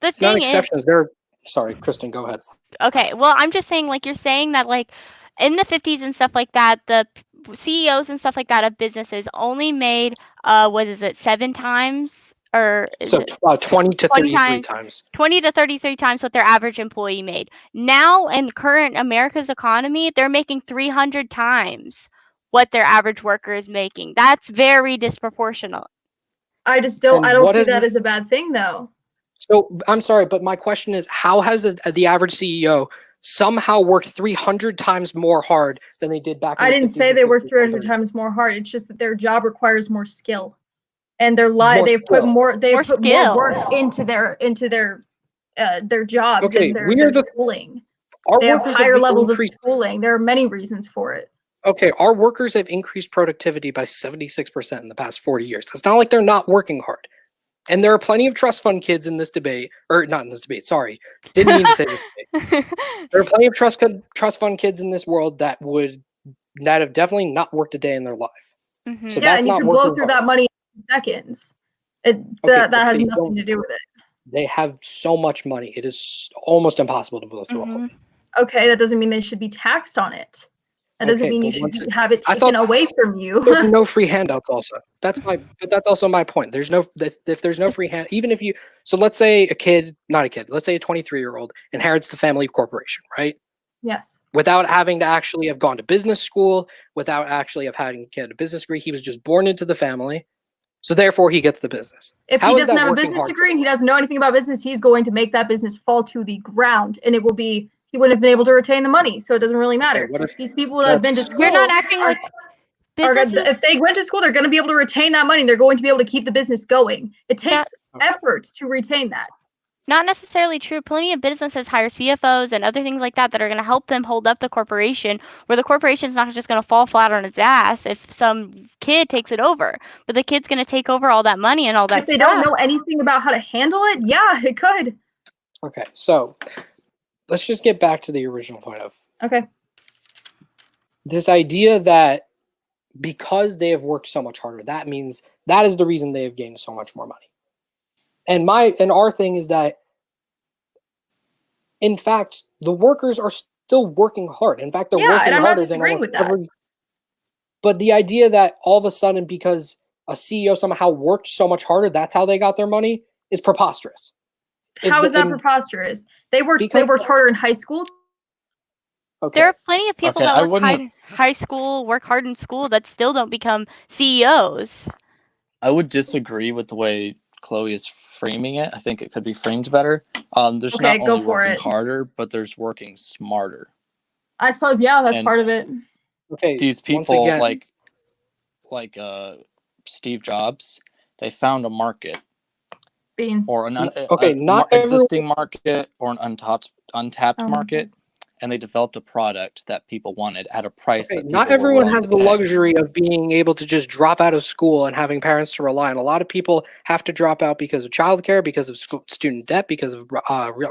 it's not
thing is,
exceptions. They're sorry, Kristen, go ahead.
okay, well, I'm just saying, like, you're saying that, like, in the 50s and stuff like that, the CEOs and stuff like that of businesses only made, 7 times or is
So
it
20 to
20
33
times?
times.
20 to 33 times what their average employee made. Now, in current America's economy, they're making 300 times what their average worker is making. That's very disproportionate.
I don't
And what
see
is
that as a bad thing, though.
So I'm sorry, but my question is, how has the average CEO somehow worked 300 times more hard than they did back in
I
the
didn't
50s
say
and
they work
60s?
300 times more hard. It's just that their job requires more skill, and they've put
skill.
more more
skill.
work into their jobs
Okay,
and
we are
their schooling.
Our
They have
workers
higher levels of
increased.
schooling. There are many reasons for it.
Okay, our workers have increased productivity by 76% in the past 40 years. It's not like they're not working hard. And there are plenty of trust fund kids in this debate, or not in this debate, sorry. Didn't mean to say this debate. There are plenty of trust fund kids in this world that have definitely not worked a day in their life.
Mhm.
So
Yeah,
that's
and you
not
can blow
working
through
hard.
that money in seconds. That
but
has
they
nothing to do with it.
They have so much money. It is almost impossible to blow through all of it.
Okay, that doesn't mean they should be taxed on it. That doesn't
Okay,
mean you
but
should
once
have it
I
taken
thought
away from you.
there were no free handouts also. But that's also my point. If there's no free hand, even if you, so let's say let's say a 23-year-old inherits the family corporation, right?
Yes.
Without having to actually have gone to business school, without actually have having to get a business degree, he was just born into the family. So therefore he gets the business.
If
How
he
is
doesn't
that
have a
working
business
hard for
degree and he doesn't know anything about business, he's going to make that business fall to the ground, and it will be he wouldn't have been able to retain the money, so it doesn't really matter.
what if
These people that have been to
that's-
school
You're not acting like businesses.
if they went to school, they're going to be able to retain that money. They're going to be able to keep the business going. It takes effort to retain that.
Not necessarily true. Plenty of businesses hire CFOs and other things like that are going to help them hold up the corporation, where the corporation's not just going to fall flat on its ass if some kid takes it over. But the kid's going to take over all that money and all that
If they
stuff.
don't know anything about how to handle it, yeah, it could.
Okay, so let's just get back to the original point of
Okay.
this idea that because they have worked so much harder, that means that is the reason they have gained so much more money. And our thing is that, in fact, the workers are still working hard. In fact, they're working
and I'm not
harder than
disagreeing
almost
with that.
every. But the idea that all of a sudden, because a CEO somehow worked so much harder, that's how they got their money, is preposterous.
How is that preposterous? They worked harder in high school.
Okay.
There are plenty of people
Okay,
that
I
work
wouldn't-
in high school, work hard in school, that still don't become CEOs.
I would disagree with the way Chloe is framing it. I think it could be framed better. There's
Okay,
not
go
only
for
working
it.
harder, but there's working smarter.
I suppose, yeah, that's
And
part of it.
Okay.
These
once
people,
again,
like Steve Jobs, they found a market
Bean.
or an
not
existing market or an untapped
Oh.
market, and they developed a product that people wanted at a price that
not
people were
everyone
willing
has
to
the
pay.
luxury of being able to just drop out of school and having parents to rely on. A lot of people have to drop out because of childcare, because of student debt, because of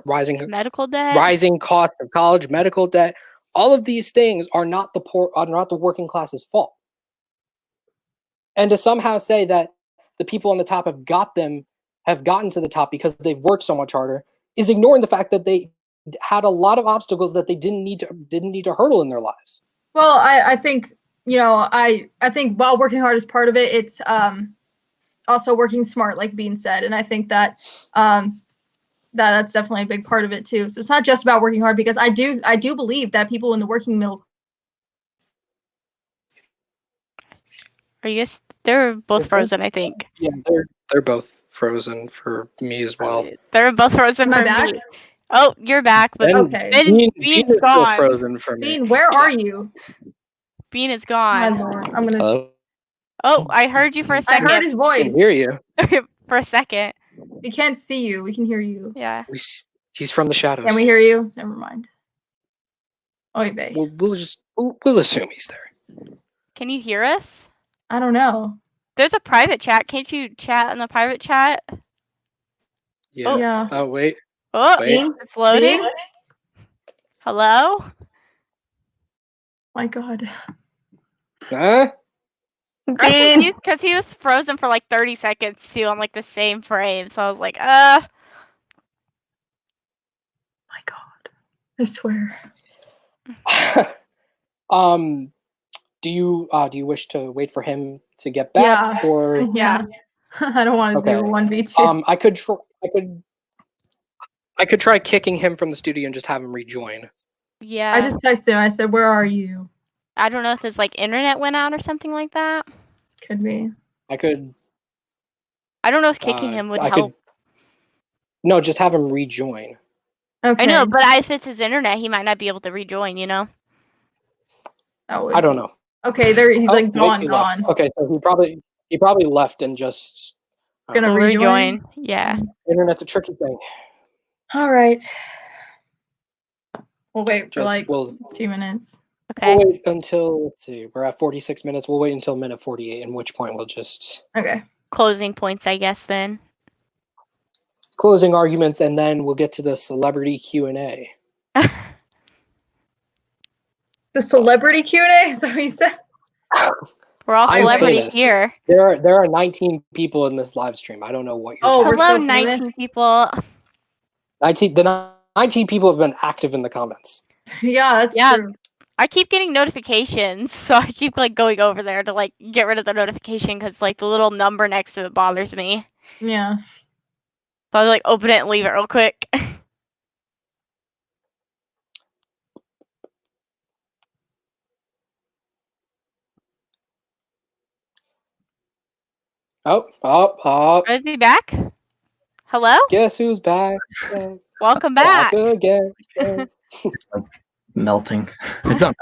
rising
Medical debt.
rising cost of college, medical debt. All of these things are not the working class's fault. And to somehow say that the people on the top have gotten to the top because they've worked so much harder is ignoring the fact that they had a lot of obstacles that they didn't need to hurdle in their lives.
Well, I think, I think while working hard is part of it, it's also working smart, like Bean said. And I think that that's definitely a big part of it too. So it's not just about working hard, because I do believe that people in the working middle.
Are you guys? They're both frozen, I think.
Yeah, they're both frozen for me as well.
They're both frozen
Am I
for
back?
me. Oh, you're back, but
Okay.
Bean
Bean's
is still
gone.
frozen for me.
Bean, where are you?
Bean is
My
gone.
lord, I'm gonna.
Hello?
Oh, I heard you for a
I
second.
heard his
I
voice.
can hear you.
For a second.
We can't see you. We can hear you.
Yeah.
He's from the shadows.
Can we hear you? Never mind. Oy vey.
We'll assume he's there.
Can you hear us?
I don't know.
There's a private chat. Can't you chat in the private chat?
Yeah.
Yeah.
Oh wait.
Oh,
Wait.
Bean?
it's loading.
Bean?
Hello?
My God.
Huh?
I was
Bean.
confused because he was frozen for like 30 seconds too on like the same frame. So I was like,
My God. I swear.
Do you wish to wait for him to get back,
Yeah.
or
Yeah.
I don't want to
Okay.
do 1v2.
I could try kicking him from the studio and just have him rejoin.
Yeah.
I just texted him. I said, "Where are you?"
I don't know if his like internet went out or something like that.
Could be.
I could.
I don't know if kicking him would
I
help.
No, just have him rejoin.
Okay.
I know, but if it's his internet, he might not be able to rejoin. You know.
I don't know.
Okay, there he's like
wait, he left.
gone.
Okay, so he probably left and just
Gonna
We'll
rejoin?
Yeah.
Internet's a tricky thing.
All right. We'll wait for
Just
like
we'll
2 minutes.
Okay.
wait until, let's see, we're at 46 minutes. We'll wait until minute 48, at which point we'll just
Okay.
Closing points, I guess. Then.
closing arguments, and then we'll get to the celebrity Q&A.
The celebrity Q&A? Is that what you said?
We're all
I'm
celebrities
famous.
here.
There are 19 people in this live stream. I don't know what you're
Oh,
talking
we're
about.
Hello,
so
19
famous.
people.
19, the 19 people have been active in the comments.
Yeah, that's
Yeah.
true.
I keep getting notifications, so I keep like going over there to like get rid of the notification because like the little number next to it bothers me.
Yeah.
So I was like, open it and leave it real quick.
Oh.
Is he back? Hello?
Guess who's back?
Welcome back.
Again.
Melting. It's not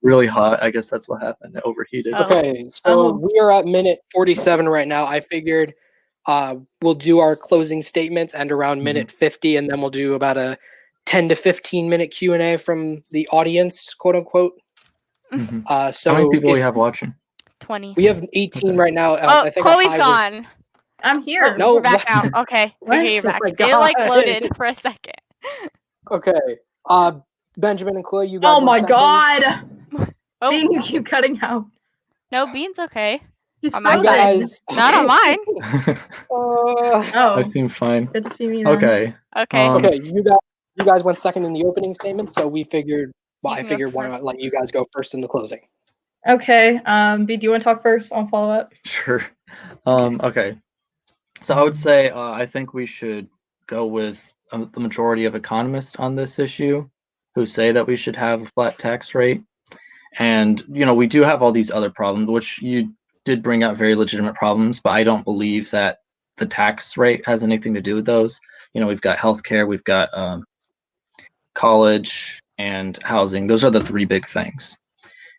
really hot. I guess that's what happened. It overheated.
Oh.
Okay, so
Oh.
we are at minute 47 right now. I figured we'll do our closing statements and around minute 50, and then we'll do about a 10 to 15 minute Q&A from the audience, quote unquote.
Mhm.
So
How many people we have watching?
20.
we have 18
Okay.
right now.
Oh,
I think our
Chloe's
high
gone.
I'm here.
Oh,
No,
we're back
what?
out. Okay.
What?
Okay, you're back.
Oh my
It like
God.
loaded for a second.
Okay. Benjamin and Chloe, you guys.
Oh
wanna
my
second me?
God.
Oh,
Bean, you keep cutting out.
no, Bean's okay.
He's
On my
You
frozen.
side.
guys.
Not on mine.
Uh,
Oh,
I seem fine.
could just be me then.
Okay.
Okay.
okay, you guys went second in the opening statement, so we figured. Well,
You
I
can go
figured why not
first.
let you guys go first in the closing.
Okay. B, do you want to talk first? I'll follow up.
Sure. Okay. So I would say I think we should go with the majority of economists on this issue who say that we should have a flat tax rate. And, we do have all these other problems, which you did bring up very legitimate problems, but I don't believe that the tax rate has anything to do with those. We've got healthcare, we've got college and housing. Those are the three big things.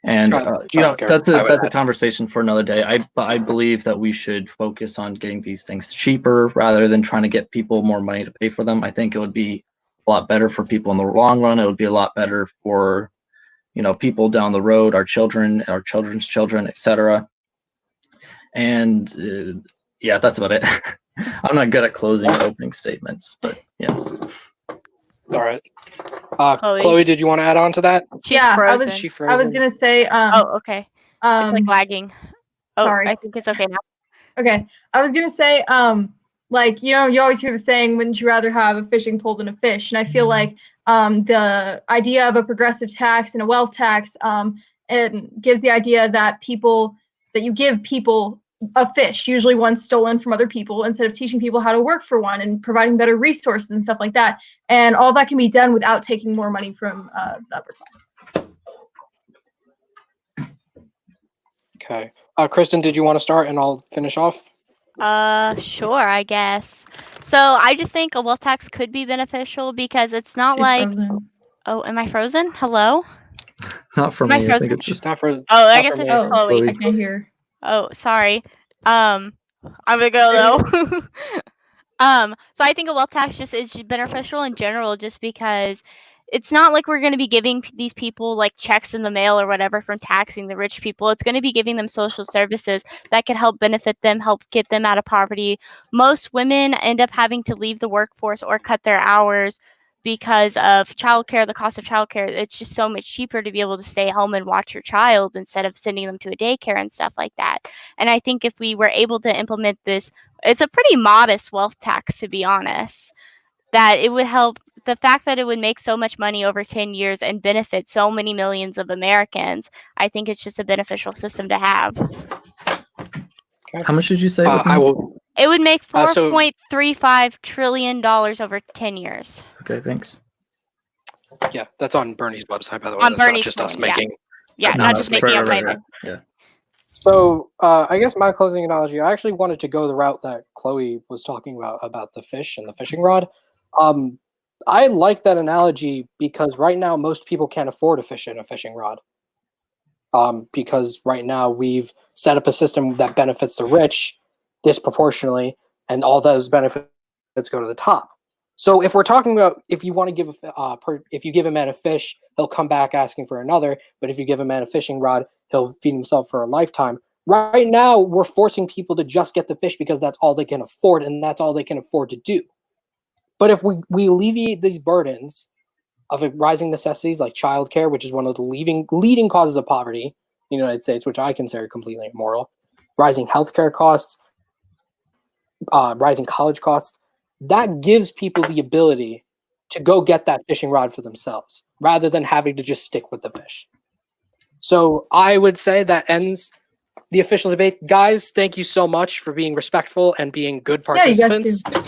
And
Childcare,
that's
I would
a
add.
conversation for another day. But I believe that we should focus on getting these things cheaper rather than trying to get people more money to pay for them. I think it would be a lot better for people in the long run. It would be a lot better for people down the road, our children, our children's children, etc. And yeah, that's about it. I'm not good at closing and opening statements, but yeah.
All right.
Chloe.
Chloe, did you want to add on to that?
She's
Yeah,
frozen.
She
I
frozen.
was gonna say.
Oh, okay. It's like lagging. Oh,
sorry.
I think it's okay now.
Okay, I was gonna say, like, you always hear the saying, wouldn't you rather have a fishing pole than a fish? And I feel like the idea of a progressive tax and a wealth tax, it gives the idea that you give people a fish, usually one stolen from other people, instead of teaching people how to work for one and providing better resources and stuff like that. And all that can be done without taking more money from the upper class.
Okay. Kristen, did you want to start and I'll finish off?
Sure, I guess. So I just think a wealth tax could be beneficial because it's not
She's
like.
frozen.
Oh, am I frozen? Hello?
Not for
Am I
me. I
frozen?
think it's
She's
just
not for.
Oh, I
not
guess
for
it's
me.
just Chloe.
I can't hear.
Oh, sorry. I'm gonna go though. So I think a wealth tax just is beneficial in general, just because it's not like we're going to be giving these people like checks in the mail or whatever from taxing the rich people. It's going to be giving them social services that could help benefit them, help get them out of poverty. Most women end up having to leave the workforce or cut their hours because of childcare, the cost of childcare. It's just so much cheaper to be able to stay home and watch your child instead of sending them to a daycare and stuff like that. And I think if we were able to implement this, it's a pretty modest wealth tax, to be honest, that it would help. The fact that it would make so much money over 10 years and benefit so many millions of Americans, I think it's just a beneficial system to have.
Okay.
how much did you say?
I will.
It would make
So-
$4.35 trillion over 10 years.
Okay, thanks.
Yeah, that's on Bernie's website, by the way.
On
That's not
Bernie's
just us
phone, yeah.
making.
Yeah,
That's
not
not
just
us
making
making
up
it.
my name.
Yeah.
So I guess my closing analogy, I actually wanted to go the route that Chloe was talking about the fish and the fishing rod. I like that analogy because right now most people can't afford a fish and a fishing rod. Because right now we've set up a system that benefits the rich disproportionately, and all those benefits go to the top. So if we're talking about if you want to give if you give a man a fish, he'll come back asking for another. But if you give a man a fishing rod, he'll feed himself for a lifetime. Right now, we're forcing people to just get the fish because that's all they can afford, and that's all they can afford to do. But if we alleviate these burdens of rising necessities like childcare, which is one of the leading causes of poverty in the United States, which I consider completely immoral, rising healthcare costs, rising college costs, that gives people the ability to go get that fishing rod for themselves rather than having to just stick with the fish. So I would say that ends the official debate. Guys, thank you so much for being respectful and being good participants.
Yeah,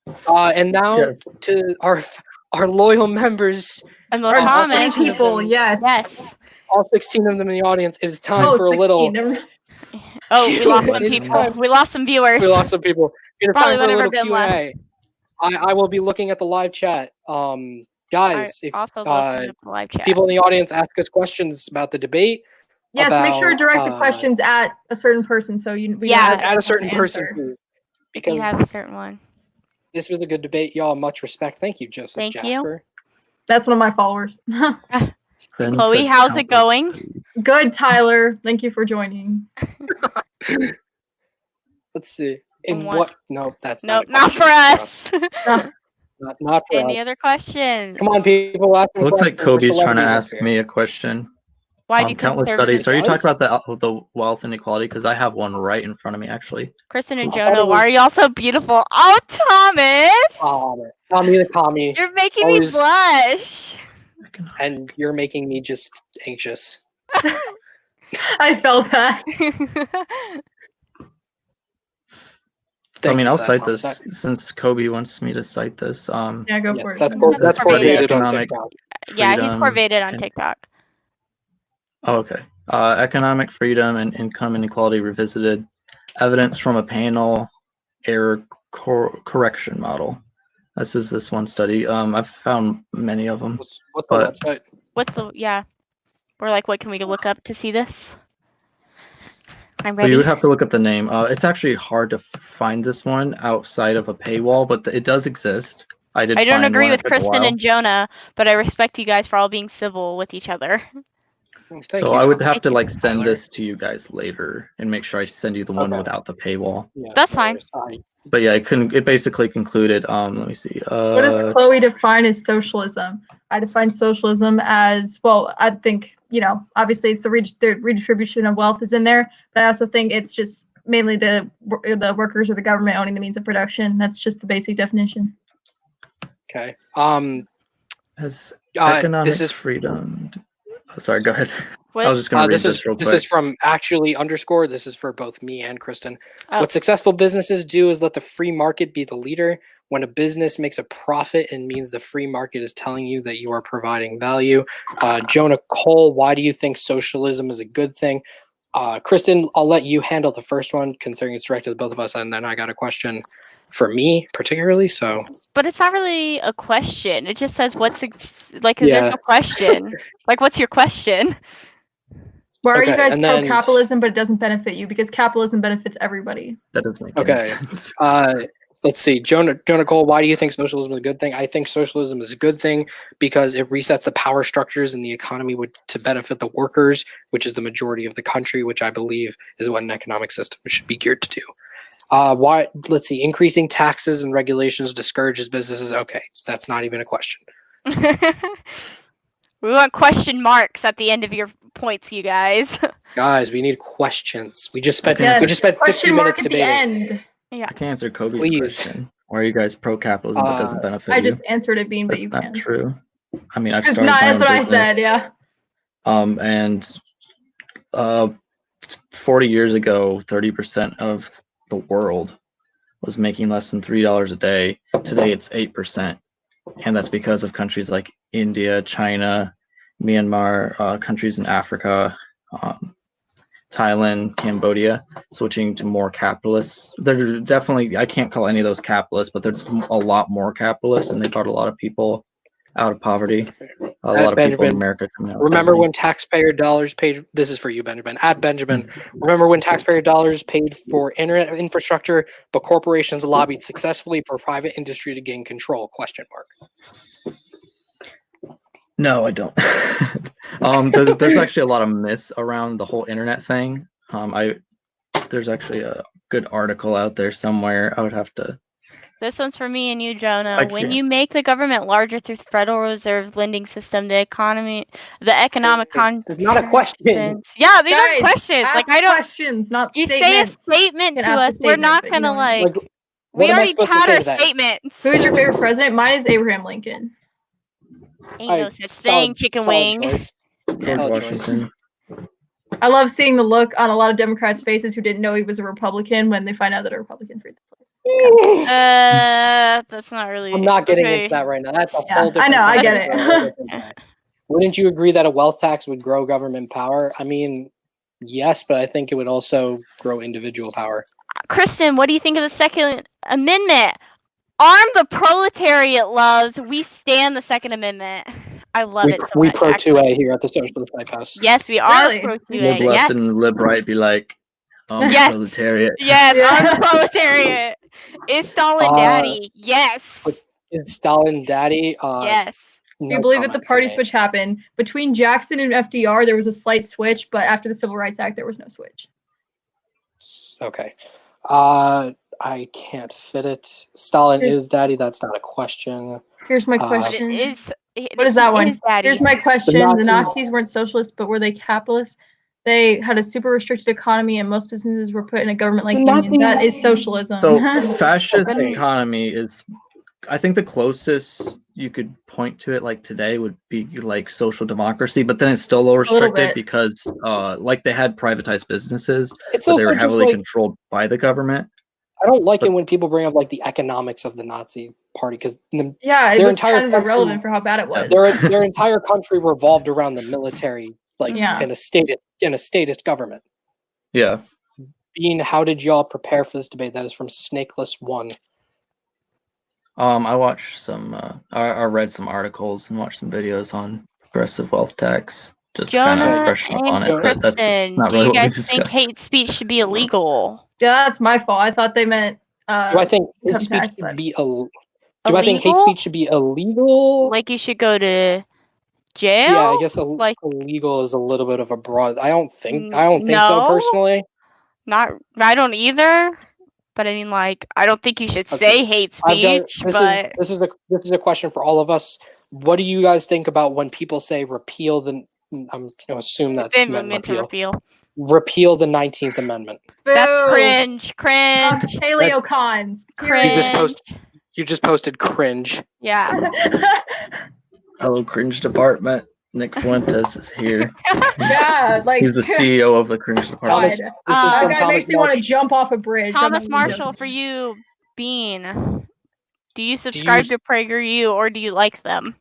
you guys
And now to our loyal members,
And the
Our
comments.
comments.
16 people, yes.
Yes.
all 16 of them in the audience, it is time
Oh,
for a
16,
little.
never mind.
Oh, we lost some
It's
people.
time.
We lost some viewers.
We lost some people. It's
Probably
time for a
would have
little
been
Q&A. I will be looking at the live chat. Guys,
I
if
also looked at the live chat.
people in the audience ask us questions about the debate,
Yes, make sure to
about,
direct the questions at a certain person so we
Yeah,
know
at a certain
answer.
person, please,
If you have a
because
certain one.
this was a good debate. Y'all, much respect. Thank you, Joseph
Thank you.
Jasper.
That's one of my followers.
Ben
Chloe,
said
how's it
countless
going?
times.
Good, Tyler. Thank you for joining.
Let's see.
And
In
what-
what? No, that's
Nope,
not a
not for
question
us.
Not for
Any
us.
other questions?
Come on, people. Ask
It looks like
questions. We're
Kobe's trying to
celebrities up
ask
here.
me a question.
Why do
Countless
conservatives?
studies. Are you
Does?
talking about the wealth inequality? Because I have one right in front of me, actually.
Kristen and
I thought
Jonah,
it
why
was-
are y'all so beautiful? Oh, Thomas!
Tommy the commie,
You're making
always-
me blush.
and you're making me just anxious.
I felt that.
I
Thank
mean,
you
I'll
for that,
cite
Thomas.
this since Kobe wants me to cite this.
Yeah, go
Yes,
for it.
that's
That's
coordinated on
economic
TikTok.
Yeah, he's
freedom
corvated on
and-
TikTok.
Oh, okay. Economic freedom and income inequality revisited. Evidence from a panel error correction model. This is this one study. I've found many of them.
What's the
But-
website?
What's the, yeah. We're like, what can we look up to see this? I'm
But
ready.
you would have to look up the name. It's actually hard to find this one outside of a paywall, but it does exist. I did.
I don't
find
agree
one.
with
It took a
Kristen
while.
and Jonah, but I respect you guys for all being civil with each other.
Thank
So
you,
I would
Tom.
have to
you,
like send
Tyler.
this to you guys later and make sure I send you the one
Okay.
without the paywall.
Yeah,
That's
no
fine.
worries.
But yeah, it basically concluded. Let me see.
What does Chloe define as socialism? I define socialism as, well, I think, obviously it's the redistribution of wealth is in there, but I also think it's just mainly the workers or the government owning the means of production. That's just the basic definition.
Okay.
Has
Uh,
economic
this is
freedom. Oh, sorry, go ahead.
What?
I was just gonna read
this
this
is
real
this
quick.
is from actually underscore. This is for both me and Kristen.
Oh.
What successful businesses do is let the free market be the leader. When a business makes a profit, it means the free market is telling you that you are providing value. Jonah Cole, why do you think socialism is a good thing? Kristen, I'll let you handle the first one, considering it's directed to both of us, and then I got a question for me particularly. So,
But it's not really a question. It just says what's like.
Yeah.
There's no question. Like, what's your question?
Why are
Okay,
you guys
and
pro
then-
capitalism, but it doesn't benefit you? Because capitalism benefits everybody.
That doesn't make
Okay.
any sense.
let's see, Jonah Cole, why do you think socialism is a good thing? I think socialism is a good thing because it resets the power structures in the economy to benefit the workers, which is the majority of the country, which I believe is what an economic system should be geared to do. Why? Let's see, increasing taxes and regulations discourages businesses. Okay, that's not even a question.
We want question marks at the end of your points, you guys.
Guys, we need questions. We just spent
Yes.
we just spent 50
Question mark
minutes
at the
debating.
end.
Yeah.
I can answer Kobe's
Please.
question. Why are you guys pro capitalism but doesn't benefit
I
you?
just answered it, Bean, but
That's
you
not
can.
true. I mean, I've
It's
started
not.
my
That's
own
what I
business.
said. Yeah.
And 40 years ago, 30% of the world was making less than $3 a day. Today it's 8%. And that's because of countries like India, China, Myanmar, countries in Africa, Thailand, Cambodia, switching to more capitalists. They're definitely, I can't call any of those capitalists, but they're a lot more capitalist, and they brought a lot of people out of poverty. A lot of people in America coming out.
Remember when taxpayer dollars paid? This is for you, Benjamin. At Benjamin, remember when taxpayer dollars paid for internet infrastructure, but corporations lobbied successfully for private industry to gain control? Question mark.
No, I don't. There's actually a lot of myths around the whole internet thing. There's actually a good article out there somewhere. I would have to.
This one's for me and you, Jonah. When you make the government larger through the Federal Reserve lending system, the economic
This is not a question.
Yeah, these are
Guys,
questions.
ask
Like I don't.
questions, not
You
statements.
say a statement
You
to
can ask a
us. We're
statement,
not
but you
gonna
don't-
like.
Like,
We
what am I
already
supposed to
had
say
our
to that?
statement.
Who's your favorite president? Mine is Abraham Lincoln.
Ain't no such
Solid-
thing, chicken
solid
wing.
choice.
George
Solid
Washington.
I love seeing the look on a lot of Democrats' faces who didn't know he was a Republican when they find out that a Republican freed the slaves.
That's not really.
I'm not getting
okay.
into that right now. That's a
Yeah,
whole
I
different.
know, I get
topic
it.
for a whole different day. Wouldn't you agree that a wealth tax would grow government power? I mean, yes, but I think it would also grow individual power.
Kristen, what do you think of the Second Amendment? Arm the proletariat, loves. We stand the Second Amendment. I love it so
We
much.
pro
actually.
2A here at the Socialist Lighthouse.
Yes, we are
Really?
pro
Lib
2A.
left
Yes,
and lib right be like,
Yes.
proletariat.
yes,
Yeah.
arm the proletariat. Is Stalin daddy? Yes.
Is Stalin daddy?
Yes.
Do you believe that the party switch happened? Between Jackson and FDR, there was a slight switch, but after the Civil Rights Act, there was no switch.
Okay. I can't fit it. Stalin is daddy. That's not a question.
Here's my
But
question.
what
is that one?
Is daddy.
Here's my question. The
Nazis-
Nazis weren't socialists, but were they capitalists? They had a super restricted economy, and most businesses were put in a government-like
The
union. That
Nazis-
is socialism.
So fascist
Okay.
economy is, I think the closest you could point to it like today would be like social democracy, but then it's still a little restricted
bit.
because like they had privatized businesses,
It's
but they
also
were
just
heavily
like,
controlled by the government.
I don't like it when people bring up like the economics of the Nazi party because
yeah, it
their
was
entire
kind of
country-
irrelevant for how bad it was.
their entire country revolved around the military, like
Yeah.
in a statist government.
Yeah.
Bean, how did y'all prepare for this debate? That is from Snakeless One.
I watched some, I read some articles and watched some videos on progressive wealth tax, just to kind of
Jonah
brush up on
and
it. But that's
Kristen,
not
do
really
you
what we
guys think
discussed.
hate speech should be illegal?
Yeah, that's my fault. I thought they meant.
Do I think hate
income
speech
tax,
should
but-
be Do I think hate
Illegal?
speech should be illegal?
Like you should go to jail?
Yeah, I guess
like
illegal is a little bit of a broad. I don't think so
no.
personally.
not. I don't either. But I mean, like, I don't think you should
Okay.
say hate speech. But
this is a question for all of us. What do you guys think about when people say repeal the? I'm going to assume that
then
meant
meant to repeal.
repeal the 19th Amendment.
That's
Boo!
cringe. Cringe.
Paleocons.
Cringe.
You just posted cringe.
Yeah.
Hello, cringe department. Nick Fuentes is here.
Yeah, like
He's the CEO of the cringe department.
Thomas,
God.
this is
that
That
from
guy
Thomas
makes me want to
Marsh.
jump off a bridge.
Thomas
I'm not even
Marshall,
joking.
for you, Bean. Do you subscribe to PragerU or do you like them?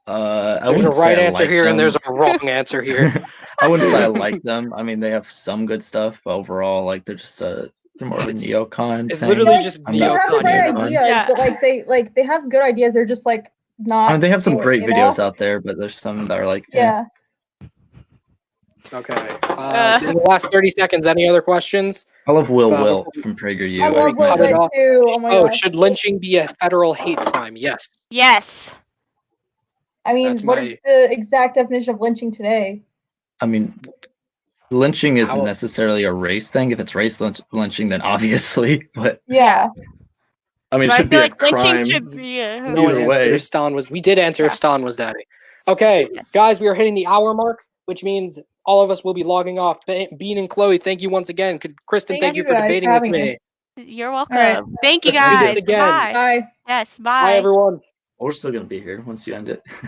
I
There's a
wouldn't say
right
I
answer
like
here,
them.
and there's a wrong answer here.
I wouldn't say I like them. I mean, they have some good stuff, but overall, like they're just they're more of a neocon.
It's
thing.
literally just
I'm
They
not
have the
neocon.
right
neocon.
ideas,
Yeah.
but they have good ideas. They're just like not.
I mean, they have some
doing it,
great
you
videos
know?
out there, but there's some that are like, eh.
Yeah.
Okay. In the last 30 seconds, any other questions?
I love Will
Before
Wilt
we-
from PragerU.
I
Before we
love Will
cut it
Witt
off-
too. Oh my gosh.
Should lynching be a federal hate crime? Yes.
Yes.
I mean,
That's
what
my-
is the exact definition of lynching today?
I mean, lynching isn't
How-
necessarily a race thing. If it's race lynching, then obviously, but
Yeah.
I mean, it
But I
should be
feel
a
like
crime.
lynching should be a...
No one
Either
answered
way.
if Stalin was. We did answer if Stalin was daddy. Okay, guys, we are hitting the hour mark, which means all of us will be logging off. Bean and Chloe, thank you once again. Kristen, thank you for
guys
debating
for
with
having
me.
us.
You're welcome.
right.
Thank you
Let's do this
guys.
again.
Bye.
Bye.
Yes,
Bye, everyone.
We're still gonna be here once you end it.